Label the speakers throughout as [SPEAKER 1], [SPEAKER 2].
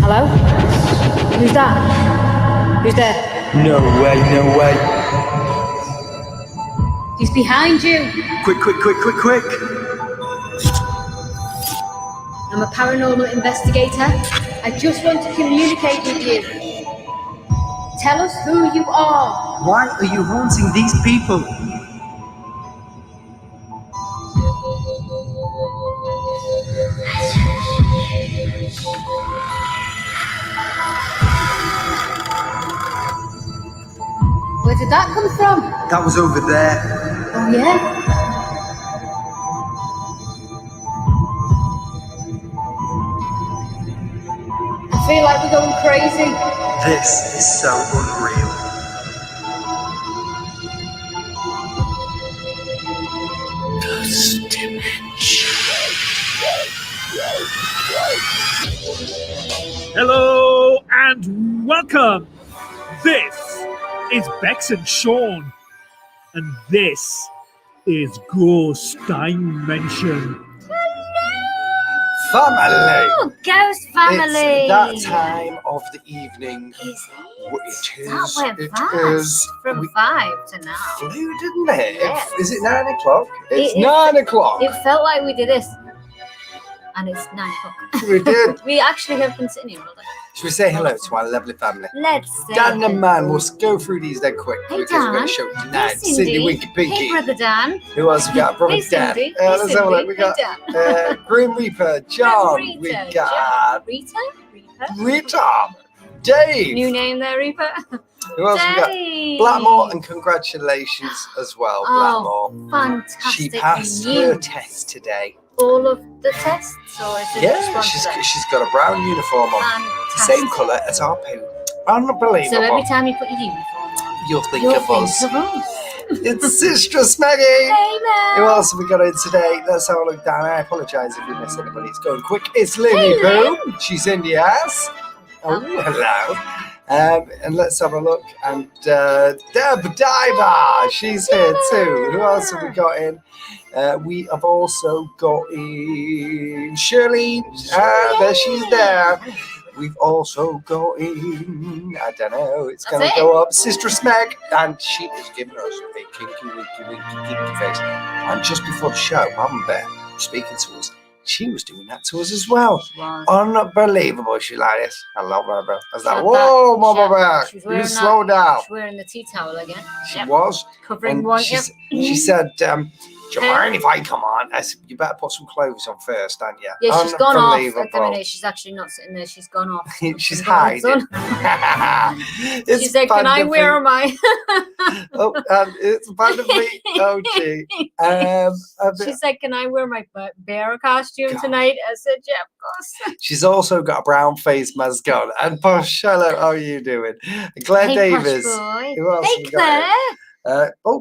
[SPEAKER 1] Hello? Who's that? Who's there?
[SPEAKER 2] No way, no way.
[SPEAKER 1] He's behind you.
[SPEAKER 2] Quick, quick, quick, quick, quick.
[SPEAKER 1] I'm a paranormal investigator. I just want to communicate with you. Tell us who you are.
[SPEAKER 2] Why are you haunting these people?
[SPEAKER 1] Where did that come from?
[SPEAKER 2] That was over there.
[SPEAKER 1] Oh, yeah? I feel like we're going crazy.
[SPEAKER 2] This is so unreal. This dimension.
[SPEAKER 3] Hello and welcome. This is Bex and Sean, and this is Ghost Dimension.
[SPEAKER 2] Family!
[SPEAKER 1] Oh, ghost family!
[SPEAKER 2] It's that time of the evening.
[SPEAKER 1] Is
[SPEAKER 2] It is.
[SPEAKER 1] That went
[SPEAKER 2] It
[SPEAKER 1] fast.
[SPEAKER 2] is.
[SPEAKER 1] From 5 to now.
[SPEAKER 2] Flew, didn't it?
[SPEAKER 1] Yes.
[SPEAKER 2] Is it 9 o'clock? It's
[SPEAKER 1] It-
[SPEAKER 2] 9 o'clock.
[SPEAKER 1] It felt like we did this. And it's 9 o'clock.
[SPEAKER 2] We did.
[SPEAKER 1] We actually have been sitting here all day.
[SPEAKER 2] Should we say hello to our lovely family?
[SPEAKER 1] Let's say
[SPEAKER 2] Dan and
[SPEAKER 1] hello.
[SPEAKER 2] Man, we'll go through these then quick.
[SPEAKER 1] Hey,
[SPEAKER 2] Because we're going
[SPEAKER 1] Dan.
[SPEAKER 2] to show you
[SPEAKER 1] Hey,
[SPEAKER 2] tonight. Cindy, Winky, Pinky.
[SPEAKER 1] Hey, Brother Dan.
[SPEAKER 2] Who else we got? Brother
[SPEAKER 1] Hey,
[SPEAKER 2] Dan.
[SPEAKER 1] Cindy.
[SPEAKER 2] Let's have a look. We
[SPEAKER 1] Hey,
[SPEAKER 2] got
[SPEAKER 1] Dan.
[SPEAKER 2] Grim Reaper, John.
[SPEAKER 1] Rita,
[SPEAKER 2] We
[SPEAKER 1] John.
[SPEAKER 2] got
[SPEAKER 1] Rita?
[SPEAKER 2] Rita, Dave.
[SPEAKER 1] New name there, Reaper.
[SPEAKER 2] Who else we got?
[SPEAKER 1] Dave.
[SPEAKER 2] Blackmore, and congratulations as well,
[SPEAKER 1] Oh,
[SPEAKER 2] Blackmore.
[SPEAKER 1] fantastic.
[SPEAKER 2] She passed
[SPEAKER 1] news.
[SPEAKER 2] her test today.
[SPEAKER 1] All of the tests, or is it just
[SPEAKER 2] Yeah,
[SPEAKER 1] one
[SPEAKER 2] she's
[SPEAKER 1] today?
[SPEAKER 2] got a brown uniform on.
[SPEAKER 1] Fantastic.
[SPEAKER 2] Same colour as our poo. Unbelievable.
[SPEAKER 1] So every time you put your uniform on,
[SPEAKER 2] You'll think
[SPEAKER 1] you'll
[SPEAKER 2] of
[SPEAKER 1] think
[SPEAKER 2] us.
[SPEAKER 1] of us.
[SPEAKER 2] It's Sister Smeggy.
[SPEAKER 1] Hey, man.
[SPEAKER 2] Who else have we got in today? Let's have a look down. I apologise if you miss anybody. It's going quick. It's Linny
[SPEAKER 1] Hey,
[SPEAKER 2] Poo. She's in the ass. Oh, hello. And let's have a look. And Deb Diver. She's here too. Who else have we got in? We have also got in Shirley. There she's there. We've also got in, I don't know, it's going to go up, Sister Smeg, and she is giving us a kinky, kinky face. And just before the show, Mum Bear was speaking to us. She was doing that to us as well. Unbelievable. She's like this. I love her, bro. I was like, whoa, Mama Bear, you slow down.
[SPEAKER 1] She's wearing the tea towel again.
[SPEAKER 2] She was.
[SPEAKER 1] Covering
[SPEAKER 2] And
[SPEAKER 1] one.
[SPEAKER 2] she said, do you mind if I come on? I said, you better put some clothes on first, don't you?
[SPEAKER 1] Yeah, she's gone off. At the
[SPEAKER 2] Unbelievable.
[SPEAKER 1] minute, she's actually not sitting there. She's gone off.
[SPEAKER 2] She's
[SPEAKER 1] God's
[SPEAKER 2] hiding.
[SPEAKER 1] She said, "Can I wear my?"
[SPEAKER 2] Oh, it's bad of me. Oh, gee.
[SPEAKER 1] She said, "Can I wear my bear costume
[SPEAKER 2] God.
[SPEAKER 1] tonight?" I said, "Yeah, of course."
[SPEAKER 2] She's also got a brown face mask on. And Posh, hello, how are you doing? Claire
[SPEAKER 1] Hey,
[SPEAKER 2] Davis.
[SPEAKER 1] Posh boy.
[SPEAKER 2] Who else
[SPEAKER 1] Hey,
[SPEAKER 2] have we got?
[SPEAKER 1] Claire.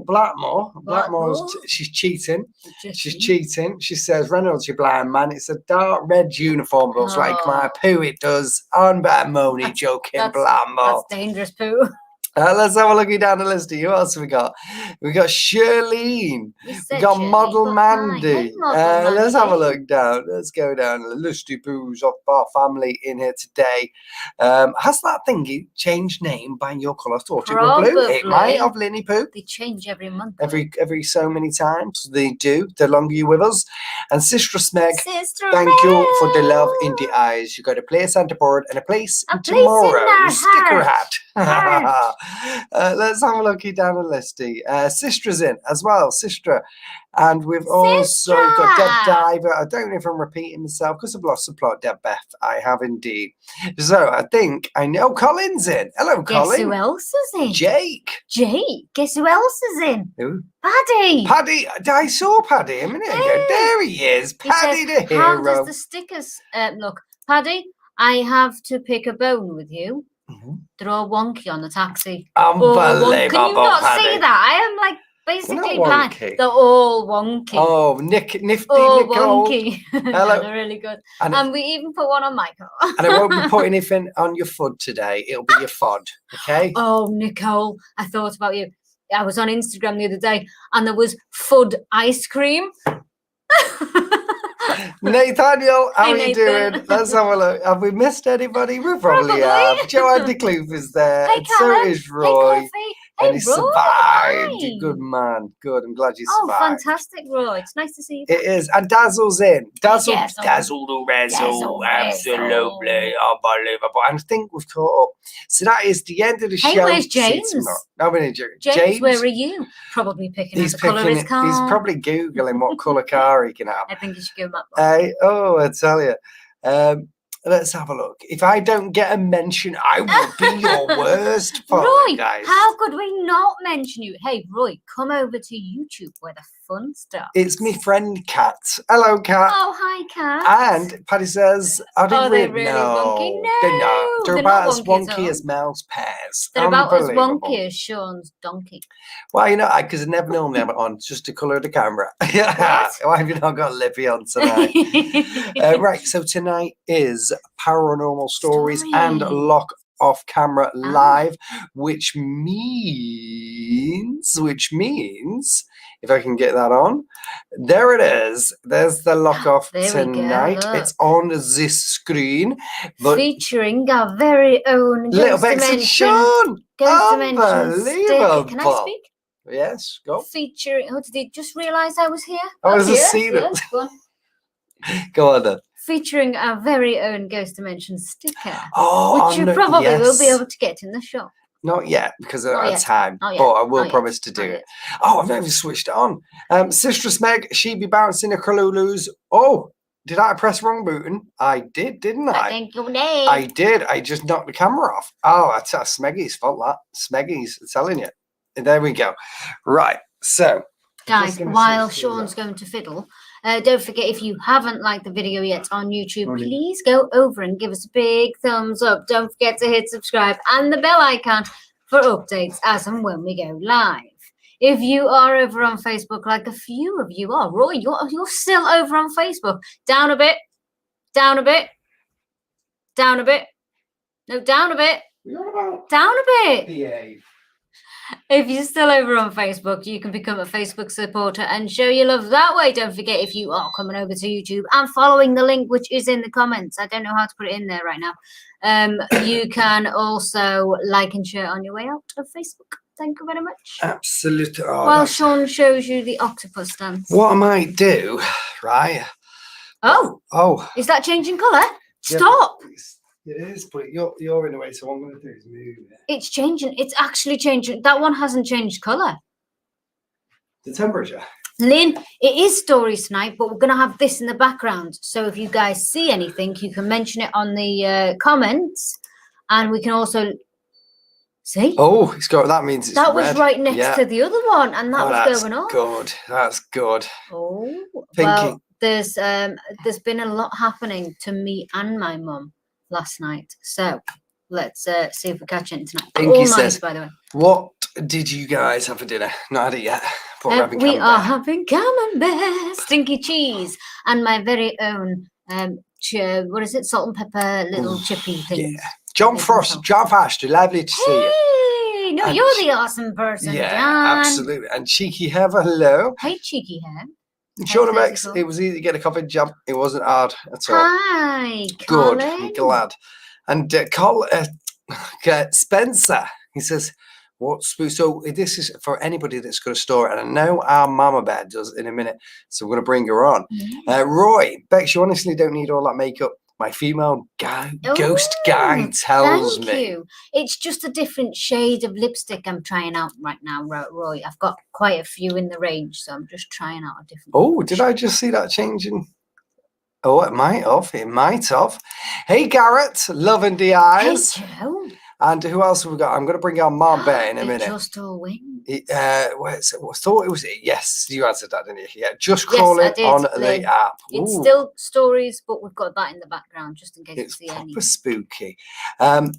[SPEAKER 2] Blackmore.
[SPEAKER 1] Blackmore.
[SPEAKER 2] She's cheating. She's cheating. She says, Reynolds, you blind man. It's a dark red uniform. Looks like my poo. It does. On about Moni joking, Blackmore.
[SPEAKER 1] That's dangerous poo.
[SPEAKER 2] Let's have a look down the list. Who else have we got? We got Shirlene. We got Model Mandy. Let's have a look down. Let's go down the listy poos of our family in here today. Has that thingy changed name by your colour? I thought it was blue. It might have, Linny Poo.
[SPEAKER 1] They change every month.
[SPEAKER 2] Every so many times. They do. The longer you're with us. And Sister Smeg,
[SPEAKER 1] Sister
[SPEAKER 2] thank
[SPEAKER 1] Meg.
[SPEAKER 2] you for the love in the eyes. You got a place on the board and a place
[SPEAKER 1] A
[SPEAKER 2] in
[SPEAKER 1] place in
[SPEAKER 2] tomorrow.
[SPEAKER 1] our
[SPEAKER 2] Sticker
[SPEAKER 1] heart.
[SPEAKER 2] hat. Let's have a looky down the listy. Sistra's in as well, Sistra. And we've also got Deb Diver. I don't know if I'm repeating myself because I've lost the plot, Deb Beth. I have indeed. So I think I know Colin's in. Hello, Colin.
[SPEAKER 4] Guess who else is in?
[SPEAKER 2] Jake.
[SPEAKER 4] Jake. Guess who else is in?
[SPEAKER 2] Who?
[SPEAKER 4] Paddy.
[SPEAKER 2] Paddy. I saw Paddy a minute ago. There he is. Paddy the hero.
[SPEAKER 4] How does the stickers look? Paddy, I have to pick a bone with you. They're all wonky on the taxi.
[SPEAKER 2] Unbelievable,
[SPEAKER 4] Can you not
[SPEAKER 2] Paddy.
[SPEAKER 4] see that? I am like basically
[SPEAKER 2] They're not
[SPEAKER 4] blind.
[SPEAKER 2] wonky.
[SPEAKER 4] They're all wonky.
[SPEAKER 2] Oh, nifty
[SPEAKER 4] all
[SPEAKER 2] Nicole.
[SPEAKER 4] wonky.
[SPEAKER 2] Hello.
[SPEAKER 4] They're really good.
[SPEAKER 2] And,
[SPEAKER 4] And we even put one on Michael.
[SPEAKER 2] and I won't be putting anything on your FUD today. It'll be your FOD, okay?
[SPEAKER 4] Oh, Nicole, I thought about you. I was on Instagram the other day and there was FUD ice cream.
[SPEAKER 2] Nathaniel, how
[SPEAKER 4] Hey,
[SPEAKER 2] are you
[SPEAKER 4] Nathan.
[SPEAKER 2] doing? Let's have a look. Have we missed anybody? We probably
[SPEAKER 4] Probably.
[SPEAKER 2] have. Joanne DeCloof is there.
[SPEAKER 4] Hey,
[SPEAKER 2] and so
[SPEAKER 4] Callum.
[SPEAKER 2] is
[SPEAKER 4] Hey,
[SPEAKER 2] Roy.
[SPEAKER 4] Coffee.
[SPEAKER 2] And
[SPEAKER 4] Hey,
[SPEAKER 2] he
[SPEAKER 4] Roy.
[SPEAKER 2] survived.
[SPEAKER 4] Hi.
[SPEAKER 2] Good man. Good. I'm glad you
[SPEAKER 4] Oh,
[SPEAKER 2] survived.
[SPEAKER 4] fantastic, Roy. It's nice to see you.
[SPEAKER 2] It is. And Dazzle's in. Dazzle
[SPEAKER 4] Yes,
[SPEAKER 2] Dazzle the Razzle.
[SPEAKER 4] Dazzle,
[SPEAKER 2] Absolutely. Unbelievable. And I think we've caught up. So that is the end of the
[SPEAKER 4] Hey,
[SPEAKER 2] show.
[SPEAKER 4] where's
[SPEAKER 2] See you
[SPEAKER 4] James?
[SPEAKER 2] tomorrow. No, we need
[SPEAKER 4] James, where are you? Probably picking out the colour of his car.
[SPEAKER 2] He's probably Googling what colour car he can have.
[SPEAKER 4] I think you should give him that.
[SPEAKER 2] Hey, oh, I tell you. Let's have a look. If I don't get a mention, I will be your worst for
[SPEAKER 4] Roy,
[SPEAKER 2] guys.
[SPEAKER 4] how could we not mention you? Hey, Roy, come over to YouTube where the fun stuff.
[SPEAKER 2] It's me friend Kat. Hello, Kat.
[SPEAKER 4] Oh, hi, Kat.
[SPEAKER 2] And Paddy says, "Are they
[SPEAKER 4] Are they
[SPEAKER 2] really?
[SPEAKER 4] really wonky?
[SPEAKER 2] They're not. They're
[SPEAKER 4] They're
[SPEAKER 2] about
[SPEAKER 4] not
[SPEAKER 2] as
[SPEAKER 4] wonky at
[SPEAKER 2] wonky
[SPEAKER 4] all.
[SPEAKER 2] as Mel's pears.
[SPEAKER 4] They're about as
[SPEAKER 2] Unbelievable.
[SPEAKER 4] wonky as Sean's donkey.
[SPEAKER 2] Well, you know, because I never normally have it on. It's just the colour of the camera. Yeah. Why have you not got Lippy on tonight? Right. So tonight is Paranormal Stories and
[SPEAKER 4] Story.
[SPEAKER 2] Lock Off Camera Live, which means, if I can get that on, there it is. There's the Lock Off
[SPEAKER 4] There we go,
[SPEAKER 2] tonight.
[SPEAKER 4] look.
[SPEAKER 2] It's on this screen, but
[SPEAKER 4] Featuring our very own
[SPEAKER 2] little
[SPEAKER 4] Ghost
[SPEAKER 2] Bex and
[SPEAKER 4] Dimension.
[SPEAKER 2] Sean.
[SPEAKER 4] Ghost Dimension sticker. Can I
[SPEAKER 2] Unbelievable.
[SPEAKER 4] speak?
[SPEAKER 2] Yes, go.
[SPEAKER 4] Featuring. Oh, did he just realise I was here?
[SPEAKER 2] I was
[SPEAKER 4] Yes,
[SPEAKER 2] just seeing it.
[SPEAKER 4] yes, go on.
[SPEAKER 2] Go on then.
[SPEAKER 4] Featuring our very own Ghost Dimension sticker,
[SPEAKER 2] Oh,
[SPEAKER 4] which you
[SPEAKER 2] no,
[SPEAKER 4] probably will be
[SPEAKER 2] yes.
[SPEAKER 4] able to get in the shop.
[SPEAKER 2] Not yet, because I
[SPEAKER 4] Not
[SPEAKER 2] don't have
[SPEAKER 4] yet.
[SPEAKER 2] time.
[SPEAKER 4] Not yet.
[SPEAKER 2] But I will
[SPEAKER 4] Not yet.
[SPEAKER 2] promise to do
[SPEAKER 4] Not
[SPEAKER 2] it.
[SPEAKER 4] yet.
[SPEAKER 2] Oh, I've not even switched it on. Sister Smeg, she be bouncing a Kalulus. Oh, did I press wrong button? I did, didn't I?
[SPEAKER 4] Thank you, Dave.
[SPEAKER 2] I did. I just knocked the camera off. Oh, that's Smeggy's fault, that. Smeggy's telling you. There we go. Right. So,
[SPEAKER 4] Guys,
[SPEAKER 2] gonna
[SPEAKER 4] while
[SPEAKER 2] switch things
[SPEAKER 4] Sean's
[SPEAKER 2] up.
[SPEAKER 4] going to fiddle, don't forget, if you haven't liked the video yet on YouTube,
[SPEAKER 2] Morning.
[SPEAKER 4] please go over and give us a big thumbs up. Don't forget to hit subscribe and the bell icon for updates as and when we go live. If you are over on Facebook, like a few of you are, Roy, you're still over on Facebook. Down a bit, down a bit, down a bit. No, down a bit, down a bit.
[SPEAKER 2] behave.
[SPEAKER 4] If you're still over on Facebook, you can become a Facebook supporter and show your love that way. Don't forget, if you are coming over to YouTube and following the link, which is in the comments, I don't know how to put it in there right now. You can also like and share on your way out of Facebook. Thank you very much.
[SPEAKER 2] Absolutely. Oh,
[SPEAKER 4] While
[SPEAKER 2] that's-
[SPEAKER 4] Sean shows you the octopus dance.
[SPEAKER 2] what I might do, right?
[SPEAKER 4] Oh,
[SPEAKER 2] Oh.
[SPEAKER 4] is that changing colour?
[SPEAKER 2] yeah,
[SPEAKER 4] Stop.
[SPEAKER 2] It is, but you're in the way, so what I'm going to do is move it.
[SPEAKER 4] It's changing. It's actually changing. That one hasn't changed colour.
[SPEAKER 2] The temperature.
[SPEAKER 4] Lynn, it is stories tonight, but we're going to have this in the background. So if you guys see anything, you can mention it on the comments. And we can also... See?
[SPEAKER 2] Oh, it's got, that means it's
[SPEAKER 4] that was
[SPEAKER 2] red.
[SPEAKER 4] right next
[SPEAKER 2] Yeah.
[SPEAKER 4] to the other one, and that
[SPEAKER 2] Oh,
[SPEAKER 4] was
[SPEAKER 2] that's
[SPEAKER 4] going on.
[SPEAKER 2] good. That's good.
[SPEAKER 4] Oh,
[SPEAKER 2] Pinky.
[SPEAKER 4] well, there's been a lot happening to me and my mum last night. So let's see if we catch it tonight.
[SPEAKER 2] Pinky
[SPEAKER 4] All nice,
[SPEAKER 2] says,
[SPEAKER 4] by the way.
[SPEAKER 2] What did you guys have for dinner? Not had it yet. But we're having
[SPEAKER 4] We are
[SPEAKER 2] camembert.
[SPEAKER 4] having camembert, stinky cheese, and my very own what is it? Salt and pepper little chippy things.
[SPEAKER 2] Yeah. John
[SPEAKER 4] They
[SPEAKER 2] Frost,
[SPEAKER 4] can
[SPEAKER 2] John Foster, lovely to see you.
[SPEAKER 4] Hey, no,
[SPEAKER 2] And
[SPEAKER 4] you're the awesome person,
[SPEAKER 2] Yeah,
[SPEAKER 4] John.
[SPEAKER 2] absolutely. And Cheeky Heather, hello.
[SPEAKER 4] Hey, cheeky hair.
[SPEAKER 2] And Sean
[SPEAKER 4] how's it
[SPEAKER 2] X,
[SPEAKER 4] going?
[SPEAKER 2] it was easy to get a coffee job. It wasn't hard at all.
[SPEAKER 4] Hi,
[SPEAKER 2] Good,
[SPEAKER 4] Colin.
[SPEAKER 2] I'm glad. And Spencer, he says, so this is for anybody that's got a store, and I know our mama bear does in a minute, so we're going to bring her on. Roy, Bex, you honestly don't need all that makeup. my female ghost guide tells
[SPEAKER 4] Thank
[SPEAKER 2] me.
[SPEAKER 4] you. It's just a different shade of lipstick I'm trying out right now, Roy. I've got quite a few in the range, so I'm just trying out a different.
[SPEAKER 2] Oh, did I just see that changing? Oh, it might have. It might have. Hey, Garrett, loving the eyes.
[SPEAKER 4] Hey, Joe.
[SPEAKER 2] And who else have we got? I'm going to bring on Mom Bear in a minute.
[SPEAKER 4] Just all wings.
[SPEAKER 2] Where is it? I thought it was. Yes, you answered that, didn't you? Yeah, just crawling on the app.
[SPEAKER 4] It's still stories, but we've got that in the background just in case
[SPEAKER 2] it's
[SPEAKER 4] you see any.
[SPEAKER 2] Proper spooky.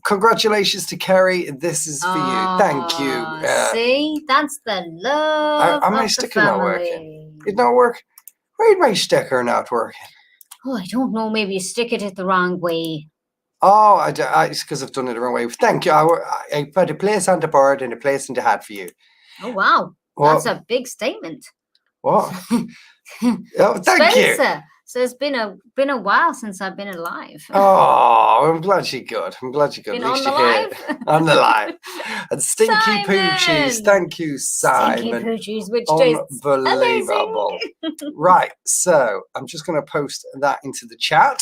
[SPEAKER 2] Congratulations to Kerry. This is for you. Thank you.
[SPEAKER 4] See, that's the love.
[SPEAKER 2] Are my sticker not working? Did not work? Why is my sticker not working?
[SPEAKER 4] Oh, I don't know. Maybe you stick it the wrong way.
[SPEAKER 2] Oh, it's because I've done it the wrong way. Thank you. I put a place on the board and a place in the hat for you.
[SPEAKER 4] Oh, wow. That's a big statement.
[SPEAKER 2] What? Oh, thank
[SPEAKER 4] Spencer.
[SPEAKER 2] you.
[SPEAKER 4] So it's been a while since I've been alive.
[SPEAKER 2] Oh, I'm glad you're good. I'm glad you're good.
[SPEAKER 4] Been
[SPEAKER 2] At least
[SPEAKER 4] on the
[SPEAKER 2] you're here. On the live. And Stinky
[SPEAKER 4] Simon.
[SPEAKER 2] Poochies. Thank you, Simon.
[SPEAKER 4] Stinky Poochies, which tastes
[SPEAKER 2] Unbelievable. Right, so I'm just going to post that into the chat.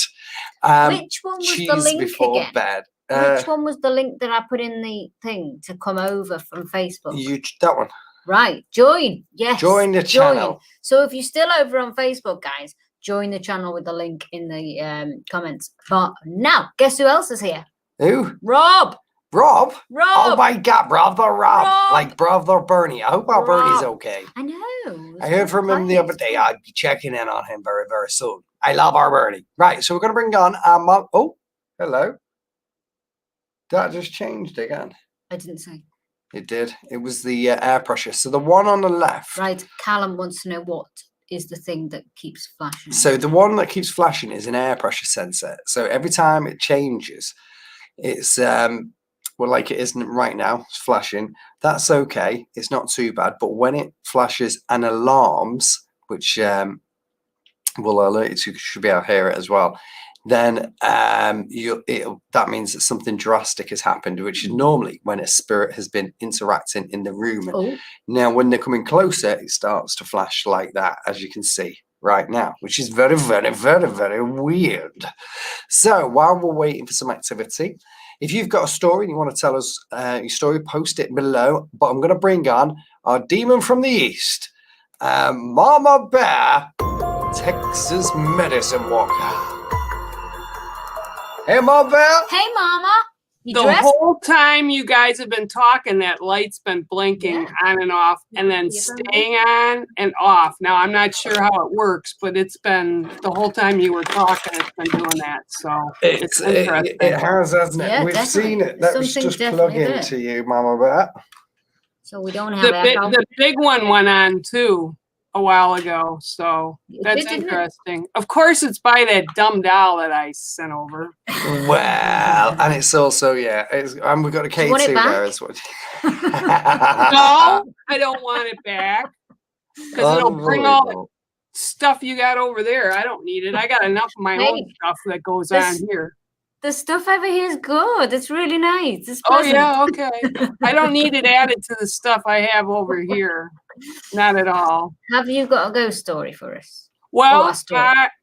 [SPEAKER 4] Which one was the link
[SPEAKER 2] before
[SPEAKER 4] again?
[SPEAKER 2] bed.
[SPEAKER 4] Which one was the link that I put in the thing to come over from Facebook?
[SPEAKER 2] That one.
[SPEAKER 4] Right, join. Yes.
[SPEAKER 2] Join the channel.
[SPEAKER 4] So if you're still over on Facebook, guys, join the channel with the link in the comments. But now, guess who else is here?
[SPEAKER 2] Who?
[SPEAKER 4] Rob.
[SPEAKER 2] Rob?
[SPEAKER 4] Rob.
[SPEAKER 2] Oh my God, Brother Rob. Like Brother Bernie. I hope our Bernie's okay.
[SPEAKER 4] I know.
[SPEAKER 2] I heard from him the other day. I'd be checking in on him very, very soon. I love our Bernie. Right, so we're going to bring on our mom. Oh, hello. That just changed again.
[SPEAKER 4] I didn't say.
[SPEAKER 2] It did. It was the air pressure. So the one on the left.
[SPEAKER 4] Right, Callum wants to know what is the thing that keeps flashing.
[SPEAKER 2] So the one that keeps flashing is an air pressure sensor. So every time it changes, it's well, like it isn't right now, it's flashing. That's okay. It's not too bad. But when it flashes and alarms, which will alert you to, you should be able to hear it as well, then that means that something drastic has happened, which is normally when a spirit has been interacting in the room.
[SPEAKER 4] Oh.
[SPEAKER 2] Now, when they're coming closer, it starts to flash like that, as you can see right now, which is very, very, very, very weird. So while we're waiting for some activity, if you've got a story and you want to tell us your story, post it below. But I'm going to bring on our demon from the east, Mama Bear, Texas Medicine Walker. Hey, Mama Bear.
[SPEAKER 4] Hey, Mama.
[SPEAKER 5] The whole time you guys have been talking, that light's been blinking on and off and then staying on and off. Now, I'm not sure how it works, but it's been the whole time you were talking, it's been doing that. So it's interesting.
[SPEAKER 2] It has, hasn't it?
[SPEAKER 4] Yeah,
[SPEAKER 2] We've
[SPEAKER 4] definitely.
[SPEAKER 2] seen it. That was just plug into you, Mama Bear.
[SPEAKER 4] So we don't have
[SPEAKER 5] the big one went on too a while ago. So that's interesting. Of course, it's by that dumb doll that I sent over.
[SPEAKER 2] Well, and it's also, and we've got a K2 there as well.
[SPEAKER 5] No, I don't want it back because it'll bring all the stuff you got over there. I don't need it. I got enough of my own stuff that goes on here.
[SPEAKER 4] The stuff over here is good. It's really nice. It's
[SPEAKER 5] oh, yeah, okay. I don't need it added to the stuff I have over here. Not at all.
[SPEAKER 4] Have you got a ghost story for us?
[SPEAKER 5] Well,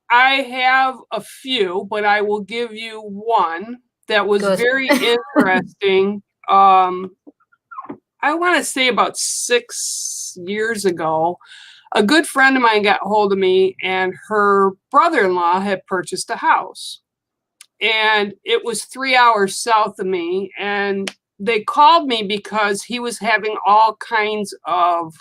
[SPEAKER 5] I have a few, but I will give you one that was very interesting. I want to say about 6 years ago, a good friend of mine got hold of me, and her brother-in-law had purchased a house. And it was 3 hours south of me. And they called me because he was having all kinds of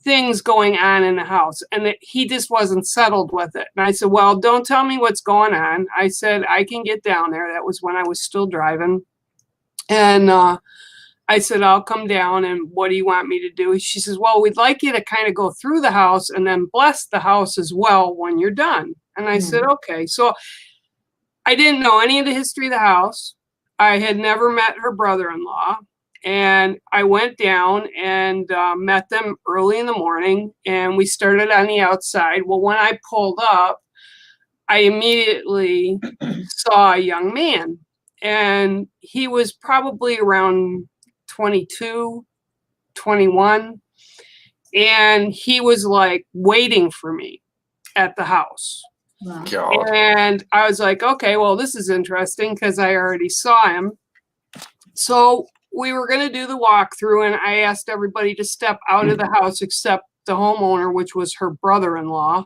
[SPEAKER 5] things going on in the house. And that he just wasn't settled with it. And I said, well, don't tell me what's going on. I said, I can get down there. That was when I was still driving. And I said, I'll come down. And what do you want me to do? She says, well, we'd like you to kind of go through the house and then bless the house as well when you're done. And I said, okay. So I didn't know any of the history of the house. I had never met her brother-in-law. And I went down and met them early in the morning. And we started on the outside. Well, when I pulled up, I immediately saw a young man. And he was probably around 22, 21. And he was like waiting for me at the house.
[SPEAKER 4] Wow.
[SPEAKER 2] God.
[SPEAKER 5] And I was like, okay, well, this is interesting because I already saw him. So we were going to do the walkthrough, and I asked everybody to step out of the house except the homeowner, which was her brother-in-law.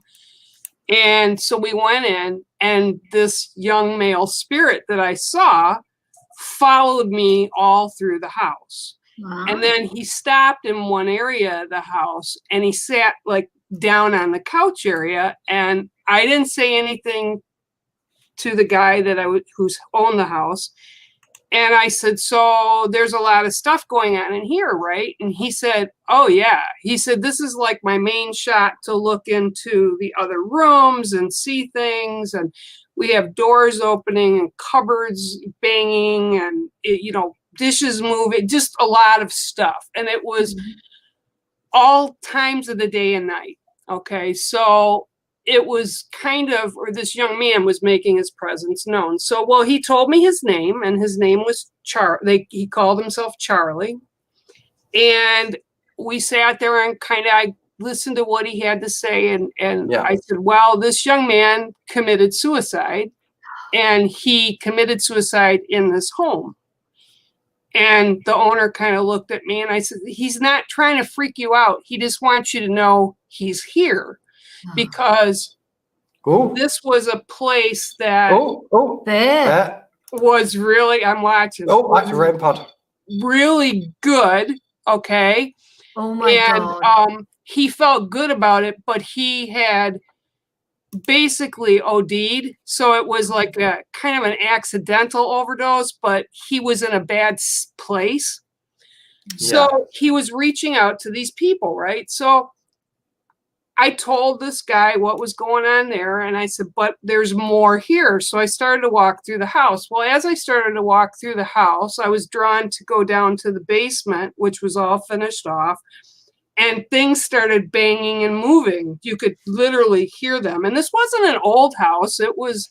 [SPEAKER 5] And so we went in, and this young male spirit that I saw followed me all through the house.
[SPEAKER 4] Wow.
[SPEAKER 5] And then he stopped in one area of the house, and he sat like down on the couch area. And I didn't say anything to the guy that who's owned the house. And I said, so there's a lot of stuff going on in here, right? And he said, oh, yeah. He said, this is like my main shot to look into the other rooms and see things. And we have doors opening and cupboards banging and, dishes moving, just a lot of stuff. And it was all times of the day and night. Okay, so it was or this young man was making his presence known. So, well, he told me his name, and his name was he called himself Charlie. And we sat there and I listened to what he had to say. And I said, well, this young man committed suicide, and he committed suicide in this home. And the owner kind of looked at me, and I said, he's not trying to freak you out. He just wants you to know he's here. Because this was a place that was really, I'm watching.
[SPEAKER 2] REM pod.
[SPEAKER 5] Really good. Okay.
[SPEAKER 4] Oh my God.
[SPEAKER 5] He felt good about it, but he had basically OD'd. So it was like a kind of an accidental overdose, but he was in a bad place. So he was reaching out to these people, right? So I told this guy what was going on there, and I said, but there's more here. So I started to walk through the house. Well, as I started to walk through the house, I was drawn to go down to the basement, which was all finished off, and things started banging and moving. You could literally hear them. And this wasn't an old house. It was,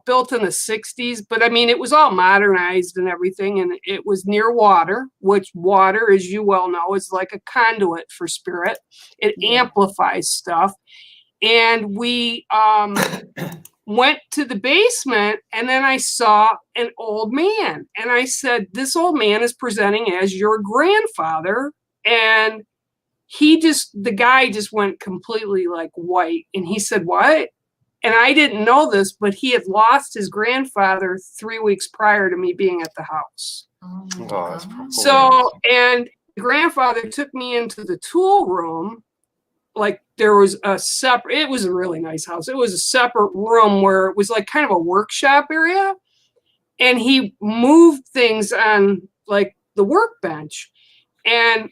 [SPEAKER 5] built in the 60s, but it was all modernized and everything. And it was near water, which water, as you well know, is like a conduit for spirit. It amplifies stuff. And we went to the basement, and then I saw an old man. And I said, this old man is presenting as your grandfather. And the guy just went completely like white. And he said, what? And I didn't know this, but he had lost his grandfather 3 weeks prior to me being at the house. So, and the grandfather took me into the tool room. Like there was it was a really nice house. It was a separate room where it was like kind of a workshop area. And he moved things on like the workbench. And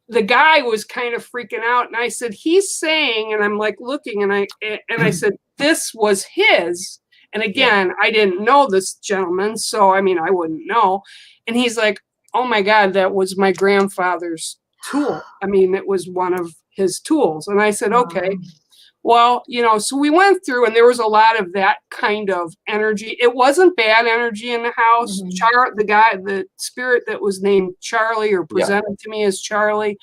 [SPEAKER 5] the guy was kind of freaking out, and I said, he's saying, and I'm like looking, and I said, this was his. And again, I didn't know this gentleman, so I wouldn't know. And he's like, oh my God, that was my grandfather's tool. It was one of his tools. And I said, okay, well, so we went through, and there was a lot of that kind of energy. It wasn't bad energy in the house. The spirit that was named Charlie, or presented to me as Charlie,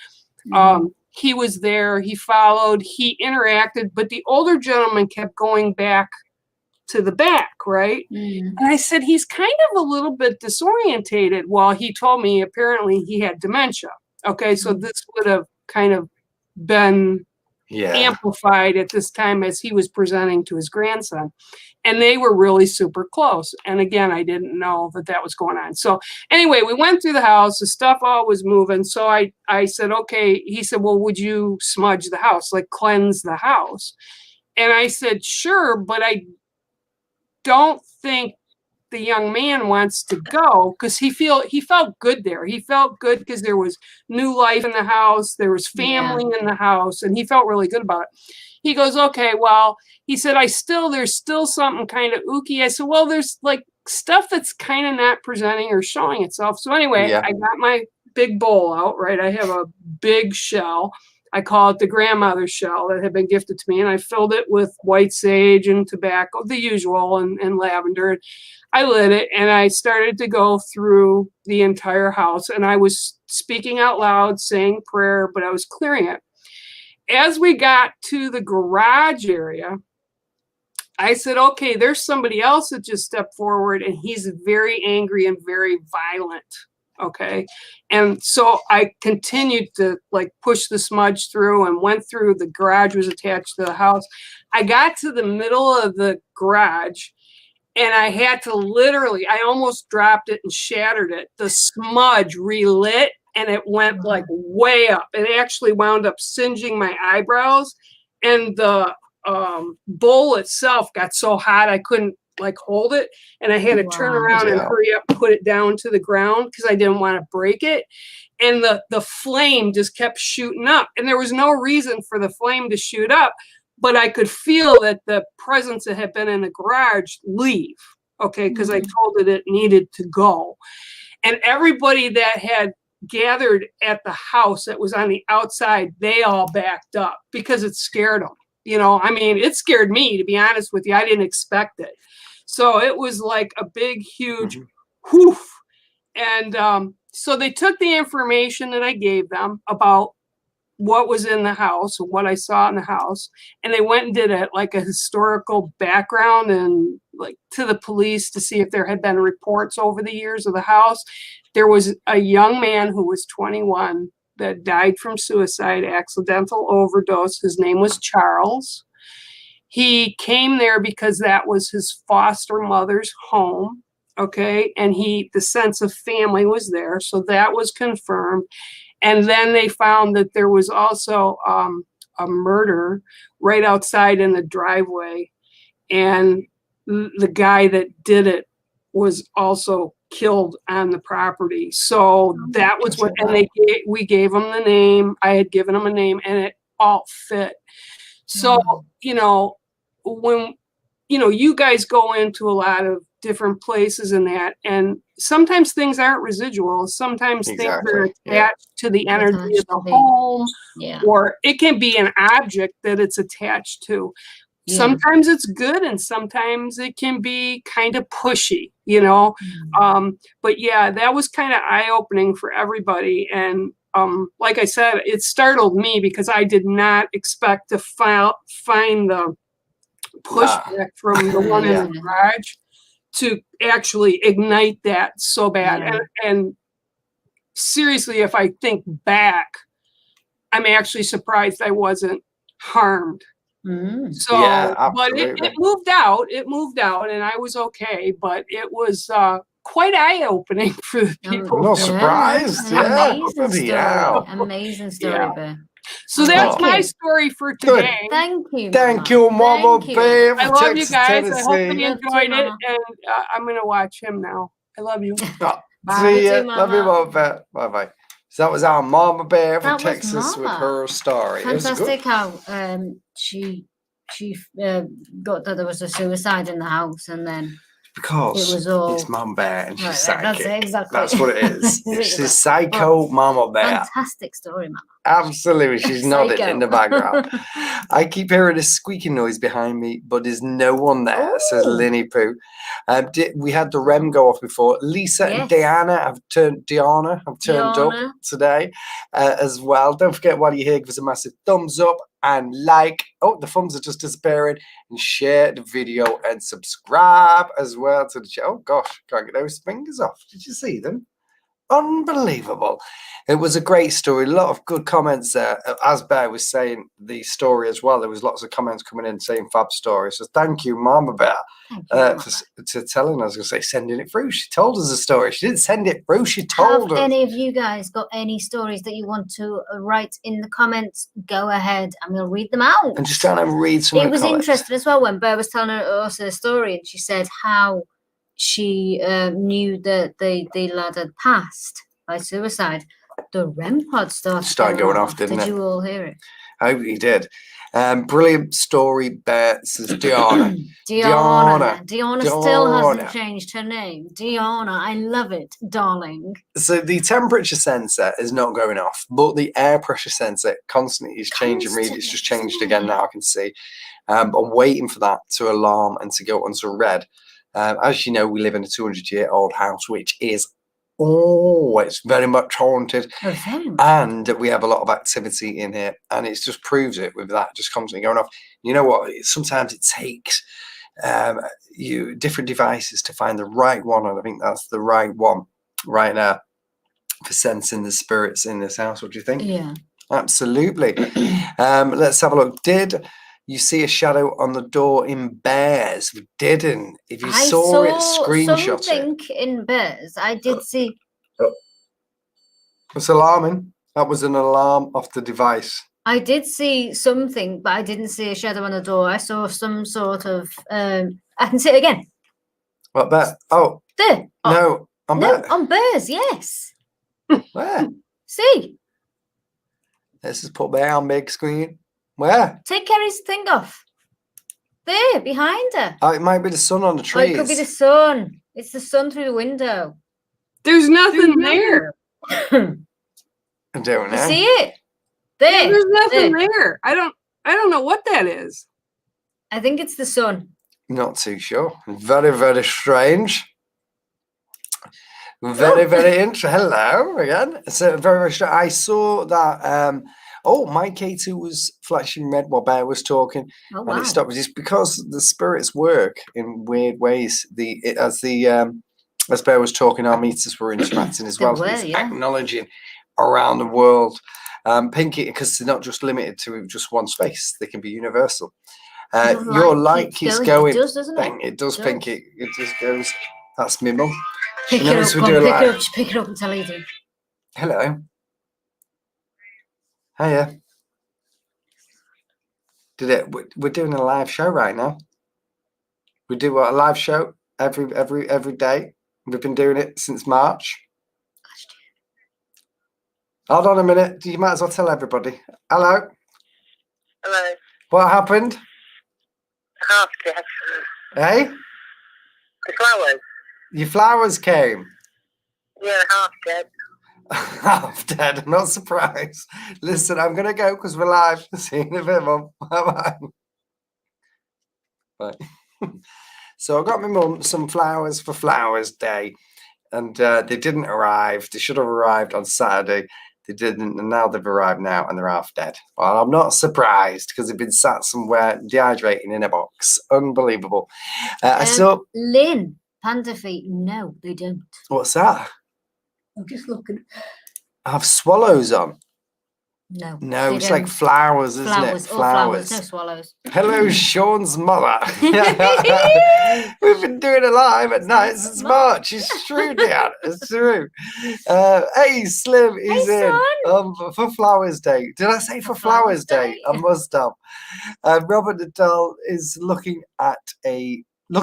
[SPEAKER 5] he was there, he followed, he interacted, but the older gentleman kept going back to the back, right? And I said, he's kind of a little bit disorientated. Well, he told me apparently he had dementia. Okay, so this would have kind of been amplified at this time as he was presenting to his grandson. And they were really super close. And again, I didn't know that was going on. So anyway, we went through the house, the stuff all was moving. So I said, okay. He said, well, would you smudge the house, like cleanse the house? And I said, sure, but I don't think the young man wants to go, because he felt good there. He felt good because there was new life in the house. There was family in the house, and he felt really good about it. He goes, okay, well, he said, there's still something kind of ooky. I said, well, there's like stuff that's kind of not presenting or showing itself. So anyway, I got my big bowl out, right? I have a big shell. I call it the grandmother's shell that had been gifted to me. And I filled it with white sage and tobacco, the usual, and lavender. I lit it, and I started to go through the entire house, and I was speaking out loud, saying prayer, but I was clearing it. as we got to the garage area, I said, okay, there's somebody else that just stepped forward, and he's very angry and very violent. Okay. And so I continued to like push the smudge through and went through. The garage was attached to the house. I got to the middle of the garage, and I had to literally, I almost dropped it and shattered it. The smudge relit, and it went like way up. It actually wound up singeing my eyebrows, and the bowl itself got so hot I couldn't like hold it, and I had to turn around and hurry up and put it down to the ground because I didn't want to break it. And the flame just kept shooting up, and there was no reason for the flame to shoot up, but I could feel that the presence that had been in the garage leave. Okay, because I told it it needed to go. And everybody that had gathered at the house that was on the outside, they all backed up because it scared them. You know, I mean, it scared me, to be honest with you. I didn't expect it. So it was like a big, huge whoof. And so they took the information that I gave them about what was in the house, what I saw in the house, and they went and did it like a historical background and like to the police to see if there had been reports over the years of the house. There was a young man who was 21 that died from suicide, accidental overdose. His name was Charles. He came there because that was his foster mother's home. Okay. And the sense of family was there. So that was confirmed. And then they found that there was also a murder right outside in the driveway. And the guy that did it was also killed on the property. So that was what, and we gave him the name. I had given him a name, and it all fit. So, you know, when, you know, you guys go into a lot of different places in that, and sometimes things aren't residual. Sometimes things are attached to the energy of the home, or it can be an object that it's attached to. Sometimes it's good, and sometimes it can be kind of pushy, you know. But yeah, that was kind of eye-opening for everybody. And like I said, it startled me because I did not expect to find the pushback from the one in the garage to actually ignite that so bad. And seriously, if I think back, I'm actually surprised I wasn't harmed. So, but it moved out, and I was okay, but it was quite eye-opening for the people.
[SPEAKER 2] I'm not surprised.
[SPEAKER 4] Amazing story, Bear.
[SPEAKER 5] So that's my story for today.
[SPEAKER 4] Thank you.
[SPEAKER 2] Thank you, Mama Bear.
[SPEAKER 5] I love you guys. I hope you enjoyed it, and I'm going to watch him now. I love you.
[SPEAKER 2] See ya. Love you, Mama Bear. Bye-bye. So that was our Mama Bear from Texas with her story.
[SPEAKER 4] Fantastic how she got that there was a suicide in the house, and then
[SPEAKER 2] because
[SPEAKER 4] it was all
[SPEAKER 2] it's Mama Bear and she's psychic.
[SPEAKER 4] That's it, exactly.
[SPEAKER 2] That's what it is. She's psycho Mama Bear.
[SPEAKER 4] Fantastic story, Mama.
[SPEAKER 2] Absolutely, she's nodding in the background. I keep hearing a squeaking noise behind me, but there's no one there, says Linny Poo. We had the REM go off before. Lisa and Diana have turned up today as well. Don't forget, while you're here, give us a massive thumbs up and like. Oh, the thumbs are just disappearing. And share the video and subscribe as well to the channel. Oh gosh, can't get those fingers off. Did you see them? Unbelievable. It was a great story. A lot of good comments there. As Bear was saying the story as well, there was lots of comments coming in saying fab story. So thank you, Mama Bear, for telling us. I was going to say sending it through. She told us a story. She didn't send it through. She told us.
[SPEAKER 4] Have any of you guys got any stories that you want to write in the comments? Go ahead and we'll read them out.
[SPEAKER 2] I'm just trying to read some of the comments.
[SPEAKER 4] It was interesting as well when Bear was telling us a story, and she said how she knew that the lad had passed by suicide. The REM pod started
[SPEAKER 2] going off, didn't it?
[SPEAKER 4] Did you all hear it?
[SPEAKER 2] I hope you did. Brilliant story, Bear, says Diana.
[SPEAKER 4] Diana still hasn't changed her name. Diana, I love it, darling.
[SPEAKER 2] So the temperature sensor is not going off, but the air pressure sensor constantly is changing. It's just changed again now, I can see. I'm waiting for that to alarm and to go onto red. As you know, we live in a 200-year-old house, which is Oh, it's very much haunted.
[SPEAKER 4] Oh, very much.
[SPEAKER 2] And we have a lot of activity in here, and it just proves it with that just constantly going off. You know what? Sometimes it takes you different devices to find the right one, and I think that's the right one right now for sensing the spirits in this house. What do you think?
[SPEAKER 4] Yeah.
[SPEAKER 2] Absolutely. Let's have a look. Did you see a shadow on the door in Bears? We didn't. If you saw it, screenshot it.
[SPEAKER 4] Something in Bears. I did see.
[SPEAKER 2] It's alarming. That was an alarm off the device.
[SPEAKER 4] I did see something, but I didn't see a shadow on the door. I saw some sort of. I can see it again.
[SPEAKER 2] What Bear? Oh,
[SPEAKER 4] There.
[SPEAKER 2] no, on
[SPEAKER 4] No,
[SPEAKER 2] Bear.
[SPEAKER 4] on Bears. Yes.
[SPEAKER 2] Where?
[SPEAKER 4] See.
[SPEAKER 2] Let's just put Bear on big screen. Where?
[SPEAKER 4] Take Kerry's thing off. There, behind her.
[SPEAKER 2] Oh, it might be the sun on the
[SPEAKER 4] Or
[SPEAKER 2] trees.
[SPEAKER 4] it could be the sun. It's the sun through the window.
[SPEAKER 5] There's nothing there.
[SPEAKER 2] I don't know.
[SPEAKER 4] You see it? There.
[SPEAKER 5] There's nothing
[SPEAKER 4] there.
[SPEAKER 5] there. I don't know what that is.
[SPEAKER 4] I think it's the sun.
[SPEAKER 2] Not too sure. Very, very strange. Very, very interesting. Hello again. So very, very strange. I saw that. Oh, my K2 was flashing red while Bear was talking,
[SPEAKER 4] Oh,
[SPEAKER 2] and
[SPEAKER 4] wow.
[SPEAKER 2] it stopped. It's because the spirits work in weird ways. As Bear was talking, our meters were interacting as
[SPEAKER 4] They
[SPEAKER 2] well.
[SPEAKER 4] were,
[SPEAKER 2] It's
[SPEAKER 4] yeah.
[SPEAKER 2] acknowledging around the world. Pinky, because they're not just limited to just one space; they can be universal. Your light keeps going.
[SPEAKER 4] It does, doesn't it?
[SPEAKER 2] Bang, it does,
[SPEAKER 4] It does.
[SPEAKER 2] Pinky. It just goes. That's me mum.
[SPEAKER 4] Pick
[SPEAKER 2] She
[SPEAKER 4] it
[SPEAKER 2] knows
[SPEAKER 4] up,
[SPEAKER 2] we do
[SPEAKER 4] pick
[SPEAKER 2] live.
[SPEAKER 4] it up, just pick it up and tell you.
[SPEAKER 2] Hello. Hiya. We're doing a live show right now. We do a live show every day. We've been doing it since March. Hold on a minute. You might as well tell everybody. Hello.
[SPEAKER 6] Hello.
[SPEAKER 2] What happened?
[SPEAKER 6] Half dead.
[SPEAKER 2] Hey?
[SPEAKER 6] The flowers.
[SPEAKER 2] Your flowers came.
[SPEAKER 6] Yeah, half dead.
[SPEAKER 2] Half dead. I'm not surprised. Listen, I'm going to go because we're live. See you in a bit, Mum. Bye-bye. Bye. So I got my mum some flowers for Flowers Day, and they didn't arrive. They should have arrived on Saturday. They didn't, and now they've arrived now, and they're half dead. Well, I'm not surprised because they've been sat somewhere dehydrating in a box. Unbelievable. I saw.
[SPEAKER 4] Lynn, Panda Feet, no, they don't.
[SPEAKER 2] What's that?
[SPEAKER 4] I'm just looking.
[SPEAKER 2] I have swallows on.
[SPEAKER 4] No.
[SPEAKER 2] No,
[SPEAKER 4] they
[SPEAKER 2] it's
[SPEAKER 4] don't.
[SPEAKER 2] like flowers, isn't
[SPEAKER 4] Flowers,
[SPEAKER 2] it?
[SPEAKER 4] all flowers, no swallows.
[SPEAKER 2] Hello, Sean's mother. We've been doing it live at night since March. It's true, Dad. It's true. Hey, Slim is in for Flowers Day. Did I say for Flowers Day? I must have. Robert Nadal is looking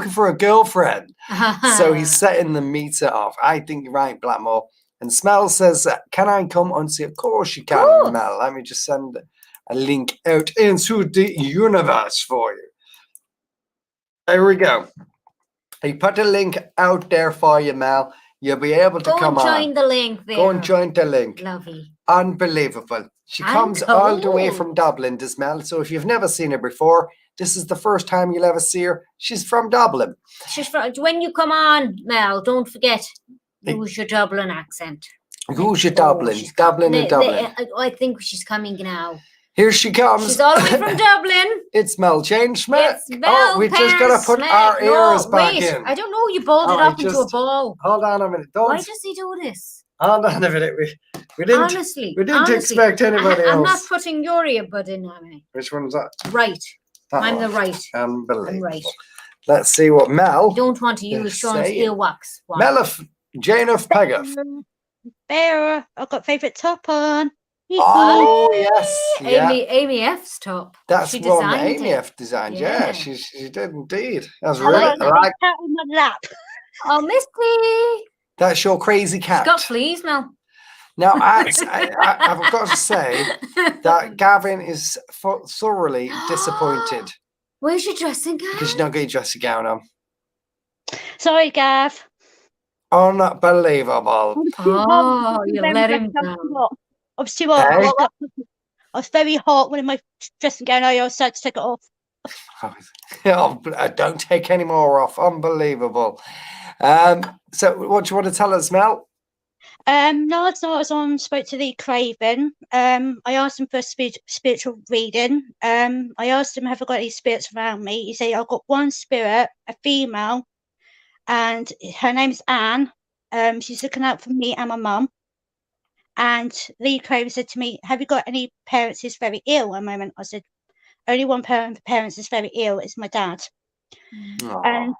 [SPEAKER 2] for a girlfriend. So he's setting the meter off. I think you're right, Blackmore. And Smell says, can I come on see? Of course you can, Mel. Let me just send a link out into the universe for you. There we go. He put a link out there for you, Mel. You'll be able to come on.
[SPEAKER 4] Go and join the link there.
[SPEAKER 2] Go and join the link.
[SPEAKER 4] Lovely.
[SPEAKER 2] Unbelievable. She comes all the way from Dublin, does Mel. So if you've never seen her before, this is the first time you'll ever see her. She's from Dublin.
[SPEAKER 4] When you come on, Mel, don't forget. Use your Dublin accent.
[SPEAKER 2] Use your Dublin. Dublin and Dublin.
[SPEAKER 4] I think she's coming now.
[SPEAKER 2] Here she comes.
[SPEAKER 4] She's all the way from Dublin.
[SPEAKER 2] It's Mel Jane Schmidt.
[SPEAKER 4] It's Mel
[SPEAKER 2] we just got to put our ears back in.
[SPEAKER 4] I don't know. You balled it up into a ball.
[SPEAKER 2] Hold on a minute.
[SPEAKER 4] Why does he do this?
[SPEAKER 2] Hold on a minute. We didn't.
[SPEAKER 4] Honestly,
[SPEAKER 2] we didn't expect anybody else.
[SPEAKER 4] I'm not putting your earbud in, am I?
[SPEAKER 2] Which one's that?
[SPEAKER 4] Right.
[SPEAKER 2] That
[SPEAKER 4] I'm
[SPEAKER 2] one.
[SPEAKER 4] the right.
[SPEAKER 2] Unbelievable.
[SPEAKER 4] I'm right.
[SPEAKER 2] Let's see what Mel.
[SPEAKER 4] I don't want to use Sean's earwax.
[SPEAKER 2] Mel of Jane of Pegath.
[SPEAKER 7] Bear, I've got favourite top on.
[SPEAKER 2] Oh yes, yeah.
[SPEAKER 4] Amy F's top.
[SPEAKER 2] That's
[SPEAKER 4] she
[SPEAKER 2] one that
[SPEAKER 4] designed
[SPEAKER 2] Amy
[SPEAKER 4] it.
[SPEAKER 2] F designed. Yeah, she did indeed. That's
[SPEAKER 7] I
[SPEAKER 2] really
[SPEAKER 7] like
[SPEAKER 2] like.
[SPEAKER 7] cat on my lap.
[SPEAKER 4] Oh, Misty.
[SPEAKER 2] That's your crazy cat.
[SPEAKER 4] She's got fleas now.
[SPEAKER 2] Now, I've got to say that Gavin is thoroughly disappointed
[SPEAKER 4] Where's your dressing gown?
[SPEAKER 2] because she's not got your dressing gown on.
[SPEAKER 7] Sorry, Gav.
[SPEAKER 2] Unbelievable.
[SPEAKER 4] Oh, you let him down.
[SPEAKER 7] I was too hot.
[SPEAKER 2] Hey?
[SPEAKER 7] I was very hot when my dressing gown. I was sad to take it off.
[SPEAKER 2] Oh, don't take any more off. Unbelievable. So, what do you want to tell us, Mel?
[SPEAKER 7] Last night I was on, spoke to Lee Craven. I asked him for a spiritual reading. I asked him, have I got any spirits around me? He said, I've got one spirit, a female, and her name's Anne. She's looking out for me and my mum. And Lee Craven said to me, have you got any parents who's very ill at the moment? I said, only one parent is very ill, it's my dad.
[SPEAKER 2] Aw.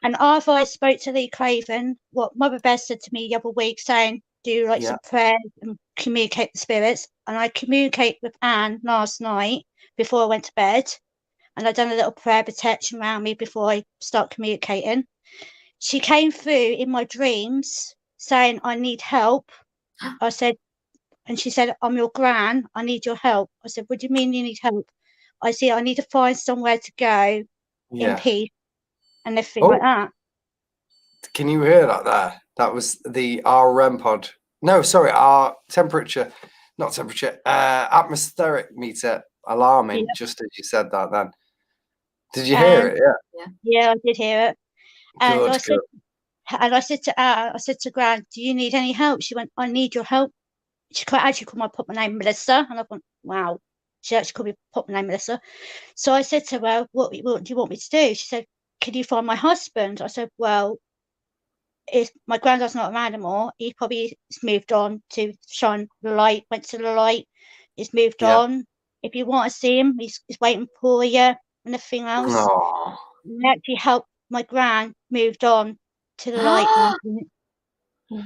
[SPEAKER 7] And after I spoke to Lee Craven, what Mother Beth said to me the other week, saying, do like some prayers and communicate with spirits. And I communicate with Anne last night before I went to bed. And I done a little prayer protection around me before I start communicating. She came through in my dreams saying, I need help. I said, and she said, I'm your gran, I need your help. I said, what do you mean you need help? I said, I need to find somewhere to go in peace and everything like that.
[SPEAKER 2] Can you hear that there? That was the REM pod. No, sorry, our temperature, not temperature, atmospheric meter alarming, just as you said that then. Did you hear it?
[SPEAKER 7] Yeah, I did hear it. And
[SPEAKER 2] Good,
[SPEAKER 7] I said, and I said to Gran, do you need any help? She went, I need your help. She actually put my name Melissa, and I went, wow. She actually put my name Melissa. So I said to her, what do you want me to do? She said, can you find my husband? I said, well, if my granddad's not around anymore, he probably has moved on to shine the light, went to the light, he's moved on. If you want to see him, he's waiting for you and everything else.
[SPEAKER 2] Aww.
[SPEAKER 7] And actually helped my gran moved on to the light.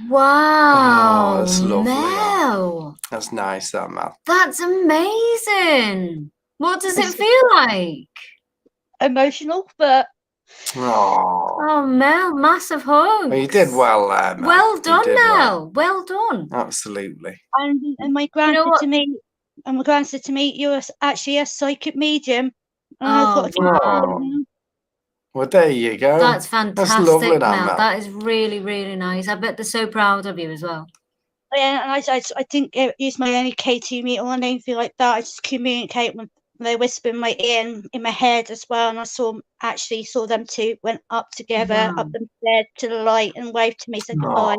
[SPEAKER 4] Wow.
[SPEAKER 2] Oh, that's lovely.
[SPEAKER 4] Mel.
[SPEAKER 2] That's nice, that, Mel.
[SPEAKER 4] That's amazing. What does it feel like?
[SPEAKER 7] Emotional, but
[SPEAKER 4] oh, Mel, massive hugs.
[SPEAKER 2] Well, you did well there, Mel.
[SPEAKER 4] Well done, Mel. Well done.
[SPEAKER 2] Absolutely.
[SPEAKER 7] And my gran said to me, and my gran said to me, you're actually a psychic medium. And I've got to
[SPEAKER 2] well, there you go.
[SPEAKER 4] That's fantastic,
[SPEAKER 2] That's lovely,
[SPEAKER 4] Mel. That is really, really nice. I bet they're so proud of you as well.
[SPEAKER 7] Yeah, and I didn't use my any K2 meter or anything like that. I just communicate when they whisper in my ear and in my head as well. And I saw them two went up together, up the stairs to the light and waved to me, said goodbye.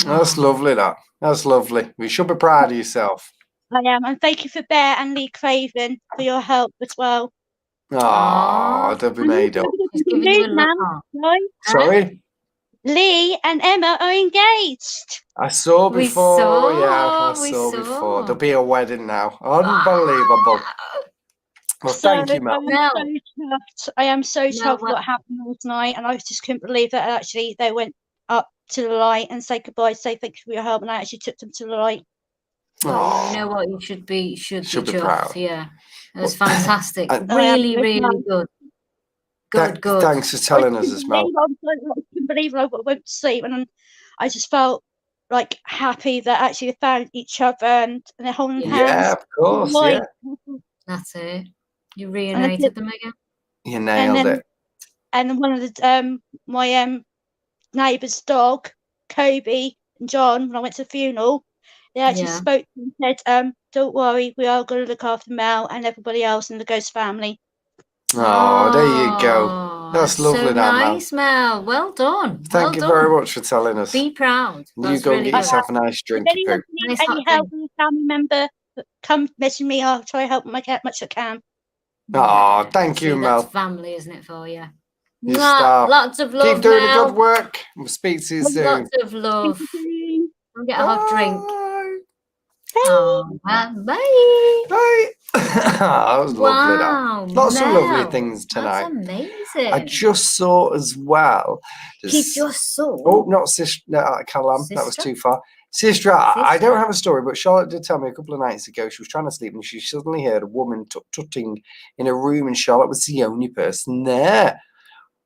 [SPEAKER 2] That's lovely, that. That's lovely. You should be proud of yourself.
[SPEAKER 7] I am, and thank you for Bear and Lee Craven for your help as well.
[SPEAKER 2] Oh, they'll be made up. Sorry?
[SPEAKER 7] Lee and Emma are engaged.
[SPEAKER 2] I saw before. I saw before. There'll be a wedding now. Unbelievable. Well, thank you, Mel.
[SPEAKER 7] I am so chuffed what happened last night, and I just couldn't believe that actually they went up to the light and say goodbye, say thank you for your help, and I actually took them to the light.
[SPEAKER 4] Well, you know what? You should be chuffed.
[SPEAKER 2] Proud.
[SPEAKER 4] Yeah, it was fantastic. Really, really good. Good.
[SPEAKER 2] Thanks for telling us as well.
[SPEAKER 7] I couldn't believe I went to sleep, and I just felt like happy that actually they found each other and they're holding hands.
[SPEAKER 2] Yeah, of course. Yeah.
[SPEAKER 4] That's it. You reunited them again.
[SPEAKER 2] You nailed it.
[SPEAKER 7] And one of the my neighbour's dog, Kobe and John, when I went to the funeral, they actually spoke to me and said, don't worry, we are going to look after Mel and everybody else in the ghost family.
[SPEAKER 2] Oh, there you go. That's lovely,
[SPEAKER 4] so nice, Mel. Well done.
[SPEAKER 2] Thank you very much for telling us.
[SPEAKER 4] Be proud.
[SPEAKER 2] You go and get yourself a nice drink.
[SPEAKER 7] If anyone needs any help with a family member, come message me. I'll try to help them as much as I can.
[SPEAKER 2] Oh, thank you, Mel.
[SPEAKER 4] That's family, isn't it, for you?
[SPEAKER 2] Lots
[SPEAKER 4] of love.
[SPEAKER 2] Keep doing
[SPEAKER 4] Mel.
[SPEAKER 2] the good work. We'll speak to you soon.
[SPEAKER 4] Lots of love. Go get a hot drink. Oh, bye.
[SPEAKER 2] Bye. That was lovely.
[SPEAKER 4] Wow,
[SPEAKER 2] Lots of lovely things tonight.
[SPEAKER 4] That's amazing.
[SPEAKER 2] I just saw as well.
[SPEAKER 4] He just saw.
[SPEAKER 2] Oh, not sister. No, Callum. That was too far. Sister, I don't have a story, but Charlotte did tell me a couple of nights ago she was trying to sleep and she suddenly heard a woman tut-tutting in a room, and Charlotte was the only person there.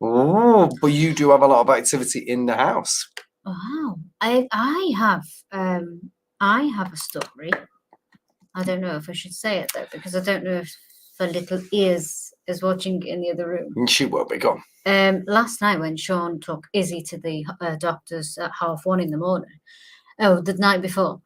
[SPEAKER 2] Oh, but you do have a lot of activity in the house.
[SPEAKER 4] Wow, I have a story. I don't know if I should say it though, because I don't know if the little ears is watching in the other room.
[SPEAKER 2] She will be gone.
[SPEAKER 4] Last night when Sean took Izzy to the doctors at 1:30 in the morning, the night before,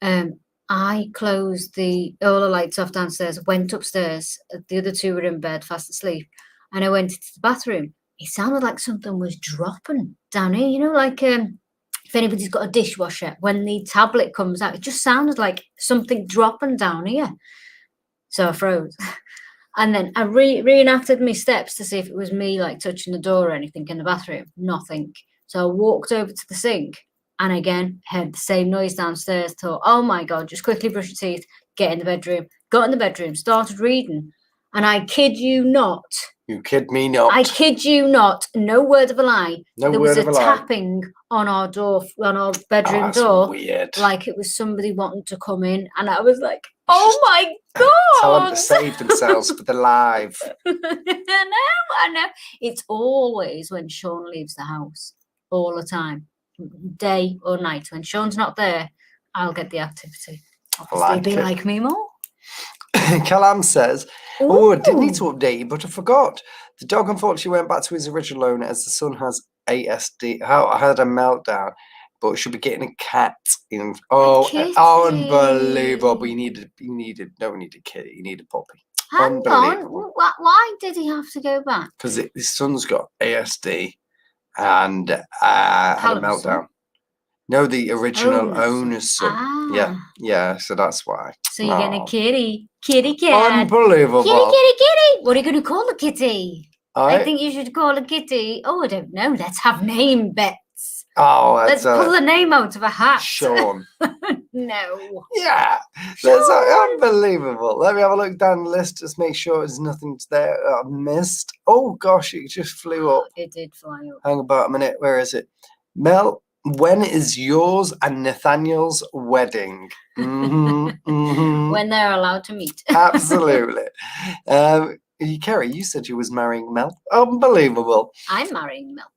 [SPEAKER 4] I closed all the lights off downstairs, went upstairs. The other two were in bed fast asleep, and I went into the bathroom. It sounded like something was dropping down here, like if anybody's got a dishwasher, when the tablet comes out, it just sounded like something dropping down here. So I froze. And then I reenacted my steps to see if it was me like touching the door or anything in the bathroom. Nothing. So I walked over to the sink and again heard the same noise downstairs. Thought, oh my God, just quickly brush your teeth, get in the bedroom. Got in the bedroom, started reading. And I kid you not.
[SPEAKER 2] You kid me not.
[SPEAKER 4] I kid you not. No word of a lie.
[SPEAKER 2] No
[SPEAKER 4] there
[SPEAKER 2] word
[SPEAKER 4] was
[SPEAKER 2] of
[SPEAKER 4] a
[SPEAKER 2] a lie.
[SPEAKER 4] tapping on our door, on our bedroom
[SPEAKER 2] That's
[SPEAKER 4] door.
[SPEAKER 2] weird.
[SPEAKER 4] Like it was somebody wanting to come in. And I was like, oh my God.
[SPEAKER 2] Tell them to save themselves for the live.
[SPEAKER 4] I know. It's always when Sean leaves the house. All the time. Day or night. When Sean's not there, I'll get the activity. Obviously,
[SPEAKER 2] Like
[SPEAKER 4] be
[SPEAKER 2] it.
[SPEAKER 4] like me more.
[SPEAKER 2] Kalam says, oh, I did need to
[SPEAKER 4] Ooh.
[SPEAKER 2] update you, but I forgot. The dog unfortunately went back to his original owner as the son has ASD. I had a meltdown, but should be getting a cat.
[SPEAKER 4] Kitty.
[SPEAKER 2] Unbelievable. You need a kitty. You need a puppy.
[SPEAKER 4] Hang on.
[SPEAKER 2] Unbelievable.
[SPEAKER 4] Why did he have to go back?
[SPEAKER 2] Because his son's got ASD and had a
[SPEAKER 4] Callum's son?
[SPEAKER 2] meltdown. No, the original
[SPEAKER 4] Owner's son.
[SPEAKER 2] owner's son.
[SPEAKER 4] Ah.
[SPEAKER 2] Yeah, so that's why.
[SPEAKER 4] So you're getting a
[SPEAKER 2] Aw.
[SPEAKER 4] kitty cat.
[SPEAKER 2] Unbelievable.
[SPEAKER 4] Kitty. What are you going to call the kitty? I
[SPEAKER 2] I-
[SPEAKER 4] think you should call a kitty. Oh, I don't know. Let's have name bets.
[SPEAKER 2] Let's
[SPEAKER 4] Let's pull a name out of a hat.
[SPEAKER 2] Sean.
[SPEAKER 4] No.
[SPEAKER 2] Yeah, that's
[SPEAKER 4] Sean.
[SPEAKER 2] unbelievable. Let me have a look down the list. Just make sure there's nothing there that I've missed. Oh gosh, it just flew up.
[SPEAKER 4] It did fly up.
[SPEAKER 2] Hang about a minute. Where is it? Mel, when is yours and Nathaniel's wedding?
[SPEAKER 4] When they're allowed to meet.
[SPEAKER 2] Absolutely. Kerry, you said you was marrying Mel. Unbelievable.
[SPEAKER 4] I'm marrying Mel.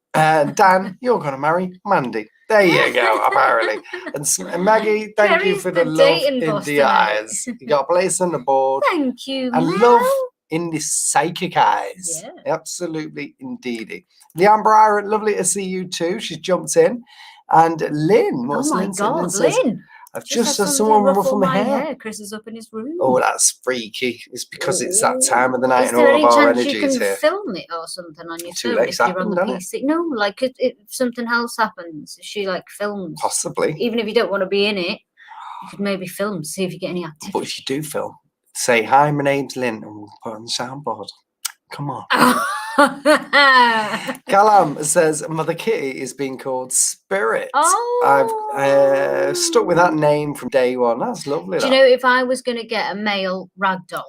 [SPEAKER 2] Dan, you're going to marry Mandy. There you go, apparently. And Maggie, thank you
[SPEAKER 4] Kerry's
[SPEAKER 2] for the
[SPEAKER 4] the
[SPEAKER 2] love
[SPEAKER 4] dating
[SPEAKER 2] in
[SPEAKER 4] boss
[SPEAKER 2] the
[SPEAKER 4] tonight.
[SPEAKER 2] eyes. You got a place on the board.
[SPEAKER 4] Thank you,
[SPEAKER 2] And
[SPEAKER 4] Mel.
[SPEAKER 2] love in the psychic eyes.
[SPEAKER 4] Yeah.
[SPEAKER 2] Absolutely, indeedy. The Amber Iron, lovely to see you too. She's jumped in. And Lynn, what's
[SPEAKER 4] Oh my
[SPEAKER 2] Lynn saying?
[SPEAKER 4] God,
[SPEAKER 2] Lynn says,
[SPEAKER 4] Lynn.
[SPEAKER 2] I've just had
[SPEAKER 4] had
[SPEAKER 2] someone
[SPEAKER 4] somebody
[SPEAKER 2] ruffle my hair.
[SPEAKER 4] Chris is up in his room.
[SPEAKER 2] Oh, that's freaky. It's because it's that time of the night
[SPEAKER 4] Is
[SPEAKER 2] and
[SPEAKER 4] there
[SPEAKER 2] all
[SPEAKER 4] any
[SPEAKER 2] of our
[SPEAKER 4] chance
[SPEAKER 2] energy
[SPEAKER 4] you
[SPEAKER 2] is
[SPEAKER 4] can
[SPEAKER 2] here.
[SPEAKER 4] film it or something on your
[SPEAKER 2] Too
[SPEAKER 4] phone
[SPEAKER 2] late,
[SPEAKER 4] if
[SPEAKER 2] it's
[SPEAKER 4] you're on
[SPEAKER 2] happened,
[SPEAKER 4] the
[SPEAKER 2] hasn't
[SPEAKER 4] PC? No, like if something else happens, if she like films.
[SPEAKER 2] Possibly.
[SPEAKER 4] Even if you don't want to be in it, you could maybe film to see if you get any activity.
[SPEAKER 2] But if you do film, say, hi, my name's Lynn, and we'll put it on the soundboard. Come on. Callum says, Mother Kitty is being called Spirit.
[SPEAKER 4] Oh.
[SPEAKER 2] I've stuck with that name from day one. That's lovely.
[SPEAKER 4] Do you know, if I was going to get a male ragdoll,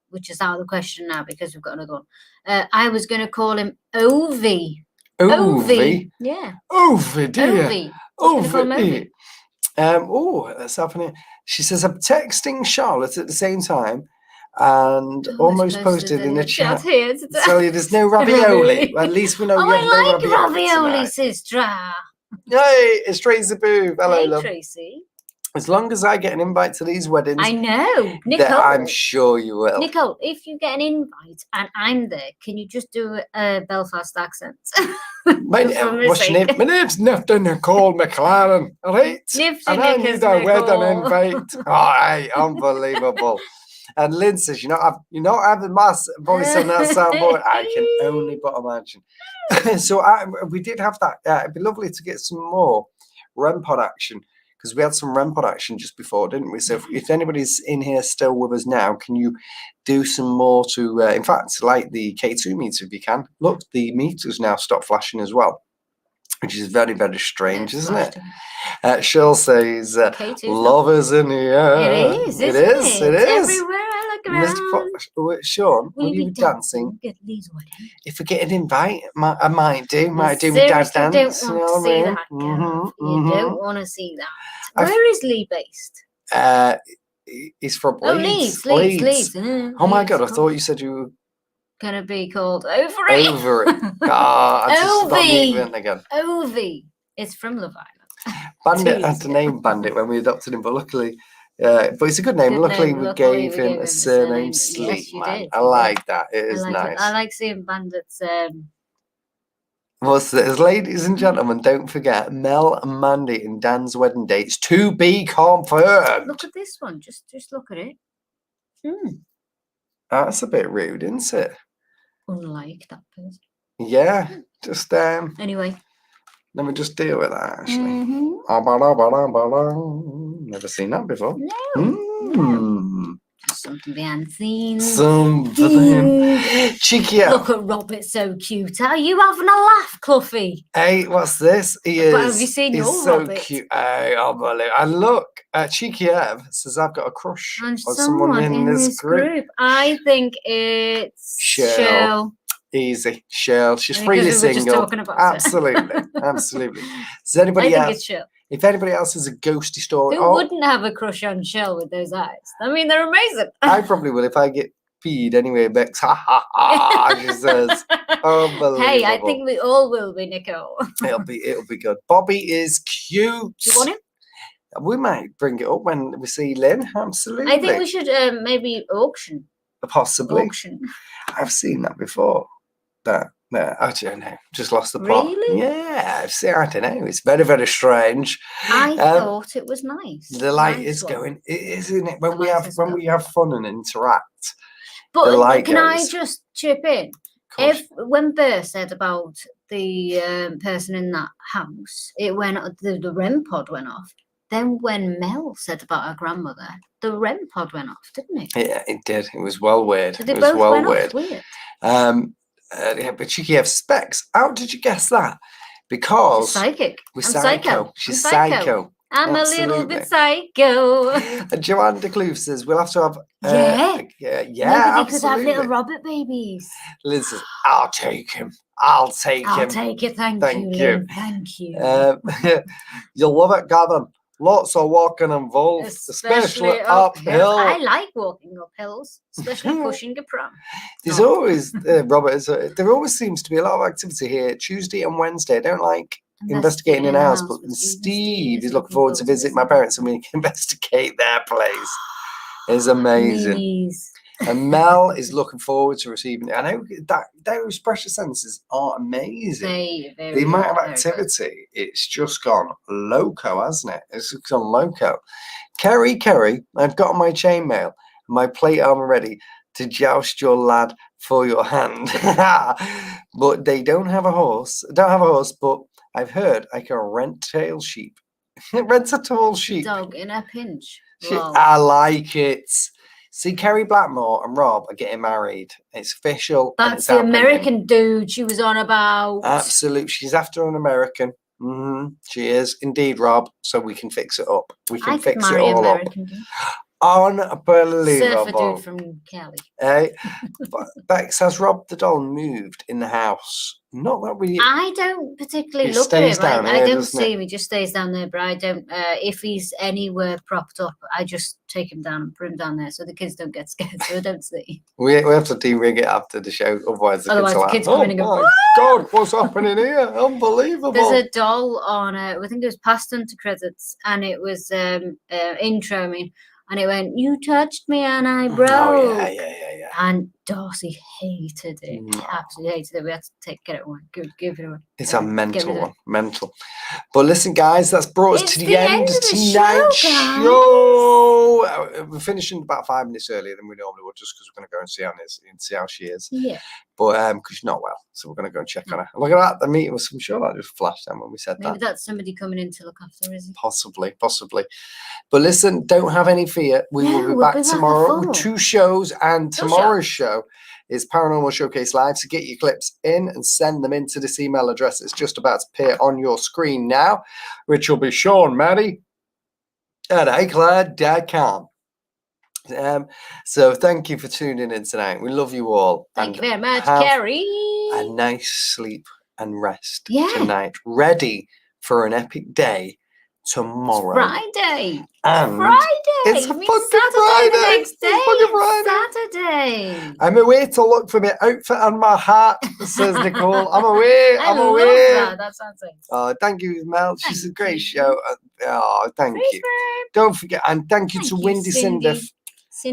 [SPEAKER 4] which is out of the question now because we've got another one, I was going to call him Ovi.
[SPEAKER 2] Ovi?
[SPEAKER 4] Yeah.
[SPEAKER 2] Ovi, dear.
[SPEAKER 4] Ovi.
[SPEAKER 2] Ovi. Oh, that's happening. She says, I'm texting Charlotte at the same time and almost posted in the chat.
[SPEAKER 4] Here today.
[SPEAKER 2] So there's no ravioli. Well, at least we know you have no
[SPEAKER 4] I like
[SPEAKER 2] ravioli
[SPEAKER 4] ravioli,
[SPEAKER 2] tonight.
[SPEAKER 4] sister.
[SPEAKER 2] Hey, it's Tracy Boo. Hello,
[SPEAKER 4] Hey,
[SPEAKER 2] love.
[SPEAKER 4] Tracy.
[SPEAKER 2] As long as I get an invite to these weddings,
[SPEAKER 4] I know. Nicole.
[SPEAKER 2] that I'm sure you will.
[SPEAKER 4] Nicole, if you get an invite and I'm there, can you just do a Belfast accent?
[SPEAKER 2] What's your name? My name's Nifty Nicole McLaren. All right? And I need a wedding invite. Oh, hey, unbelievable. And Lynn says, you're not having my voice on that soundboard. I can only but imagine. So we did have that. It'd be lovely to get some more REM pod action because we had some REM pod action just before, didn't we? So if anybody's in here still with us now, can you do some more to, in fact, like the K2 meter if you can. Look, the meters now stop flashing as well, which is very, very strange, isn't it? Cheryl says, love is in the air.
[SPEAKER 4] It is,
[SPEAKER 2] It is.
[SPEAKER 4] It is. Everywhere I look around.
[SPEAKER 2] Sean, will you be dancing? If we get an invite, I might do my dad dance.
[SPEAKER 4] You don't want to see that, girl. You don't want to see that. Where is Lee based?
[SPEAKER 2] He's from
[SPEAKER 4] Leeds.
[SPEAKER 2] Leeds. Oh my God, I thought you said you were
[SPEAKER 4] gonna be called Over It.
[SPEAKER 2] Over It. I just stopped moving again.
[SPEAKER 4] Ovi. It's from Love Island.
[SPEAKER 2] Bandit had to name Bandit when we adopted him, but luckily, but it's a good name. Luckily, we gave him a surname Sleep, man. I like that. It is nice.
[SPEAKER 4] I like seeing Bandits.
[SPEAKER 2] What's this? Ladies and gentlemen, don't forget Mel and Mandy and Dan's wedding dates to be confirmed.
[SPEAKER 4] Look at this one. Just look at it.
[SPEAKER 2] That's a bit rude, isn't it?
[SPEAKER 4] Unlike that person.
[SPEAKER 2] Yeah. Just
[SPEAKER 4] Anyway.
[SPEAKER 2] Let me just deal with that, actually.
[SPEAKER 4] Mhm.
[SPEAKER 2] Never seen that before.
[SPEAKER 4] No. Something behind the scenes.
[SPEAKER 2] Something. Cheeky out.
[SPEAKER 4] Look at Robert, so cute. Are you having a laugh, Cluffy?
[SPEAKER 2] Hey, what's this? He
[SPEAKER 4] But
[SPEAKER 2] is.
[SPEAKER 4] have you seen
[SPEAKER 2] he's
[SPEAKER 4] your
[SPEAKER 2] so
[SPEAKER 4] Robert?
[SPEAKER 2] cute. Hey, unbelievable. And look, Cheeky Ev says I've got a crush
[SPEAKER 4] On
[SPEAKER 2] on
[SPEAKER 4] someone in this group. I think it's Shirl.
[SPEAKER 2] Easy, Shirl. She's
[SPEAKER 4] Because
[SPEAKER 2] freely
[SPEAKER 4] we were just
[SPEAKER 2] single.
[SPEAKER 4] talking about her.
[SPEAKER 2] Absolutely, absolutely. Does anybody
[SPEAKER 4] I think
[SPEAKER 2] else?
[SPEAKER 4] it's Shirl.
[SPEAKER 2] If anybody else has a ghosty story,
[SPEAKER 4] Who wouldn't have a crush on Shirl with those eyes? I mean, they're amazing.
[SPEAKER 2] I probably will if I get feed anyway. Bex, ha ha ha. She says, unbelievable.
[SPEAKER 4] Hey, I think we all will be, Nicole.
[SPEAKER 2] it'll be good. Bobby is cute.
[SPEAKER 4] Do you want him?
[SPEAKER 2] We might bring it up when we see Lynn. Absolutely.
[SPEAKER 4] I think we should maybe auction.
[SPEAKER 2] Possibly.
[SPEAKER 4] Auction.
[SPEAKER 2] I've seen that before. That I don't know. Just lost the plot.
[SPEAKER 4] Really?
[SPEAKER 2] Yeah, I've seen. I don't know. It's very, very strange.
[SPEAKER 4] I thought it was nice.
[SPEAKER 2] The light
[SPEAKER 4] Nice
[SPEAKER 2] is
[SPEAKER 4] one.
[SPEAKER 2] going, isn't it? When
[SPEAKER 4] The
[SPEAKER 2] we
[SPEAKER 4] light
[SPEAKER 2] have
[SPEAKER 4] is
[SPEAKER 2] when
[SPEAKER 4] good.
[SPEAKER 2] we have fun and interact.
[SPEAKER 4] But
[SPEAKER 2] the light
[SPEAKER 4] can I
[SPEAKER 2] goes.
[SPEAKER 4] just chip in? If when Burr said about the person in that house, it went the REM pod went off. Then when Mel said about her grandmother, the REM pod went off, didn't it?
[SPEAKER 2] Yeah, it did. It was well weird.
[SPEAKER 4] They
[SPEAKER 2] It was
[SPEAKER 4] both
[SPEAKER 2] well
[SPEAKER 4] went
[SPEAKER 2] weird.
[SPEAKER 4] off. Weird.
[SPEAKER 2] Yeah, but Cheeky have specs. How did you guess that? Because
[SPEAKER 4] Psychic.
[SPEAKER 2] we're
[SPEAKER 4] I'm
[SPEAKER 2] psycho. She's
[SPEAKER 4] I'm
[SPEAKER 2] psycho.
[SPEAKER 4] I'm a little
[SPEAKER 2] Absolutely.
[SPEAKER 4] bit psycho.
[SPEAKER 2] And Joanne de Kloof says we'll have to have.
[SPEAKER 4] Yeah.
[SPEAKER 2] Yeah,
[SPEAKER 4] Maybe they could have
[SPEAKER 2] absolutely.
[SPEAKER 4] little Robert babies.
[SPEAKER 2] Liz says, I'll take him. I'll take
[SPEAKER 4] I'll
[SPEAKER 2] him.
[SPEAKER 4] take it. Thank you,
[SPEAKER 2] you.
[SPEAKER 4] Lynn. Thank you.
[SPEAKER 2] You'll love it, Gavin. Lots of walking involved, especially uphill.
[SPEAKER 4] I like walking up hills, especially pushing a pram.
[SPEAKER 2] There's always, Robert, there always seems to be a lot of activity here. Tuesday and Wednesday. I don't like investigating in a house, but Steve is looking forward to visit my parents and we can investigate their place. It's amazing.
[SPEAKER 4] Please.
[SPEAKER 2] And Mel is looking forward to receiving it. I know that those pressure sensors are amazing. The amount of activity, it's just gone loco, hasn't it? It's just gone loco. Kerry, I've got my chainmail, my plate armor ready to joust your lad for your hand. But they don't have a horse. But I've heard I can rent tail sheep. Rent a tall sheep.
[SPEAKER 4] Dog in a pinch.
[SPEAKER 2] I like it. See, Kerry Blackmore and Rob are getting married. It's official.
[SPEAKER 4] That's the American dude she was on about.
[SPEAKER 2] Absolutely. She's after an American. She is indeed, Rob. So we can fix it up. We can fix it all up.
[SPEAKER 4] Dude.
[SPEAKER 2] Unbelievable.
[SPEAKER 4] Surfer dude from Kelly.
[SPEAKER 2] Hey, Bex, has Rob the doll moved in the house? Not that we.
[SPEAKER 4] I don't particularly look at him. I don't see him. He just stays down there. But I don't. If he's anywhere propped up, I just take him down and put him down there so the kids don't get scared. So I don't see.
[SPEAKER 2] We have to de-rig it after the show, otherwise the
[SPEAKER 4] kids come in and go,
[SPEAKER 2] God, what's happening here? Unbelievable.
[SPEAKER 4] There's a doll on. I think it was past into credits, and it was intro. I mean. And it went, you touched me and I broke.
[SPEAKER 2] Oh, yeah.
[SPEAKER 4] And Darcy hated it. Absolutely hated it. We had to get it away. Give it away.
[SPEAKER 2] It's a mental one. Mental. But listen, guys, that's brought us to the end of tonight's show. We're finishing about 5 minutes earlier than we normally would, just because we're going to go and see how she is.
[SPEAKER 4] Yeah.
[SPEAKER 2] But because she's not well, so we're going to go and check on her. Look at that. The meeting was, I'm sure that just flashed then when we said that.
[SPEAKER 4] Maybe that's somebody coming in to look after, is it?
[SPEAKER 2] Possibly. But listen, don't have any fear. We will be back tomorrow with 2 shows, and tomorrow's show is Paranormal Showcase Live. So get your clips in and send them into this email address that's just about to appear on your screen now, which will be Sean Maddie at iCloud.com. So thank you for tuning in tonight. We love you all.
[SPEAKER 4] Thank you very much, Kerry.
[SPEAKER 2] A nice sleep and rest tonight. Ready for an epic day tomorrow.
[SPEAKER 4] It's Friday.
[SPEAKER 2] And
[SPEAKER 4] it's
[SPEAKER 2] a fucking Friday.
[SPEAKER 4] The next day.
[SPEAKER 2] It's
[SPEAKER 4] Saturday.
[SPEAKER 2] I'm away to look for my outfit and my hat, says Nicole. I'm away. I'm away.
[SPEAKER 4] That sounds nice.
[SPEAKER 2] Oh, thank you, Mel. She's a great show. Oh, thank you. Don't forget, and thank you to Windy Cinder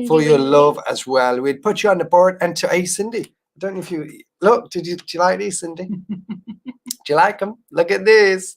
[SPEAKER 2] for your love as well. We'd put you on the board. And to Cindy. I don't know if you look. Do you like these, Cindy? Do you like them? Look at this.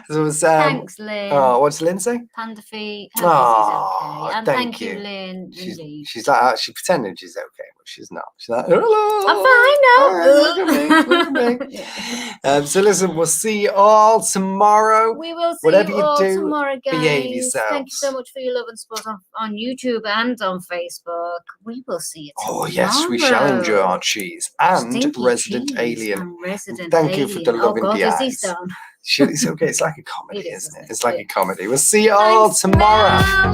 [SPEAKER 2] So it was,
[SPEAKER 4] thanks, Lynn.
[SPEAKER 2] Oh, what's Lynn say?
[SPEAKER 4] Panda feet.
[SPEAKER 2] Oh,
[SPEAKER 4] okay. And thank you, Lynn.
[SPEAKER 2] She's like, she pretended she's okay. she's not. She's like, hello.
[SPEAKER 4] I'm fine now.
[SPEAKER 2] Look at me. So listen, we'll see you all tomorrow.
[SPEAKER 4] We will see
[SPEAKER 2] Whatever
[SPEAKER 4] you
[SPEAKER 2] you
[SPEAKER 4] all
[SPEAKER 2] do,
[SPEAKER 4] tomorrow, guys.
[SPEAKER 2] behave yourselves.
[SPEAKER 4] Thank you so much for your love and support on YouTube and on Facebook. We will see you tomorrow.
[SPEAKER 2] Oh, yes, we shall enjoy our cheese. And
[SPEAKER 4] Stinky
[SPEAKER 2] Resident
[SPEAKER 4] cheese
[SPEAKER 2] Alien.
[SPEAKER 4] and Resident
[SPEAKER 2] Thank you for the
[SPEAKER 4] Alien.
[SPEAKER 2] love
[SPEAKER 4] Oh,
[SPEAKER 2] in
[SPEAKER 4] God,
[SPEAKER 2] the
[SPEAKER 4] is he
[SPEAKER 2] eyes.
[SPEAKER 4] stoned?
[SPEAKER 2] It's okay. It's like a comedy,
[SPEAKER 4] It is,
[SPEAKER 2] isn't it?
[SPEAKER 4] isn't it?
[SPEAKER 2] It's like a comedy. We'll see you all
[SPEAKER 4] Thanks,
[SPEAKER 2] tomorrow.
[SPEAKER 4] Mel.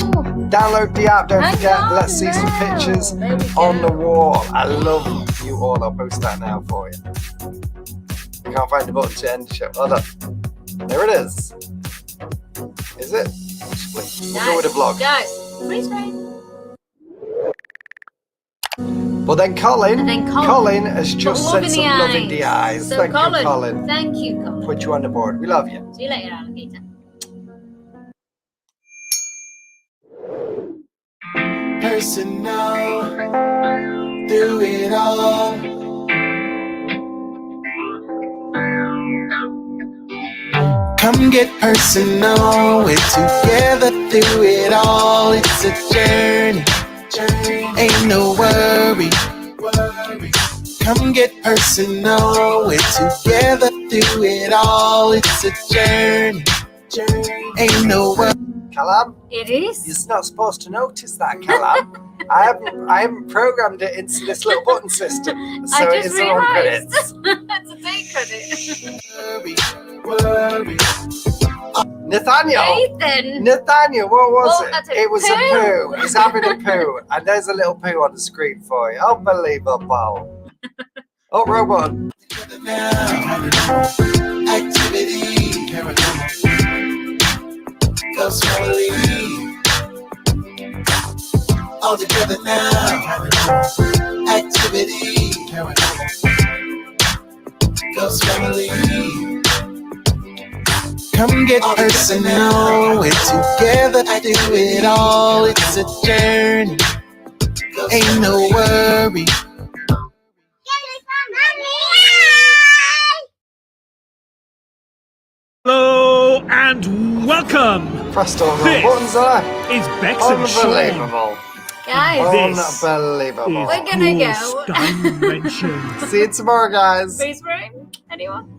[SPEAKER 2] Download the app. Don't
[SPEAKER 4] Hang
[SPEAKER 2] forget.
[SPEAKER 4] on,
[SPEAKER 2] Let's see some
[SPEAKER 4] Mel.
[SPEAKER 2] pictures
[SPEAKER 4] There we
[SPEAKER 2] on the
[SPEAKER 4] go.
[SPEAKER 2] wall. I love you all. I'll post that now for you. I can't find the button to end the show. Hold on. There it is. Is it? We'll go with a vlog.
[SPEAKER 4] Guys, freeze frame.
[SPEAKER 2] But then Colin,
[SPEAKER 4] And then
[SPEAKER 2] Colin has just
[SPEAKER 4] love
[SPEAKER 2] sent
[SPEAKER 4] in
[SPEAKER 2] some
[SPEAKER 4] the
[SPEAKER 2] love in the eyes.
[SPEAKER 4] So
[SPEAKER 2] Thank
[SPEAKER 4] Colin,
[SPEAKER 2] you, Colin.
[SPEAKER 4] thank you, Colin.
[SPEAKER 2] Put you on the board. We love you.
[SPEAKER 4] See you later, alligator.
[SPEAKER 8] Personal, do it all. Come get personal, we're together through it all. It's a journey, ain't no worry. Come get personal, we're together through it all. It's a journey, ain't no worry.
[SPEAKER 2] Callum,
[SPEAKER 4] It is.
[SPEAKER 2] you're not supposed to notice that, Callum. I haven't programmed it into this little button system, so
[SPEAKER 4] I
[SPEAKER 2] it
[SPEAKER 4] just
[SPEAKER 2] is on
[SPEAKER 4] realised.
[SPEAKER 2] credits.
[SPEAKER 4] That's a day credit.
[SPEAKER 8] Worry.
[SPEAKER 2] Nathaniel,
[SPEAKER 4] Nathan.
[SPEAKER 2] what was
[SPEAKER 4] Oh,
[SPEAKER 2] it?
[SPEAKER 4] that's a
[SPEAKER 2] It was
[SPEAKER 4] poo.
[SPEAKER 2] a poo. He's having a poo, and there's a little poo on the screen for you. Unbelievable. Oh, robot.
[SPEAKER 8] Activity, paranormal. Ghost family. All together now. Activity, paranormal. Ghost family. Come get personal. We're together to do it all. It's a journey. Ain't no worry.
[SPEAKER 3] Hello and welcome.
[SPEAKER 2] Pressed all the
[SPEAKER 3] This
[SPEAKER 2] wrong buttons there.
[SPEAKER 3] is Bex and Sean.
[SPEAKER 2] Unbelievable.
[SPEAKER 3] This
[SPEAKER 4] Guys,
[SPEAKER 2] Unbelievable.
[SPEAKER 4] We're gonna go.
[SPEAKER 3] Ghost Dimension.
[SPEAKER 2] See you tomorrow, guys.
[SPEAKER 4] freeze frame? Anyone?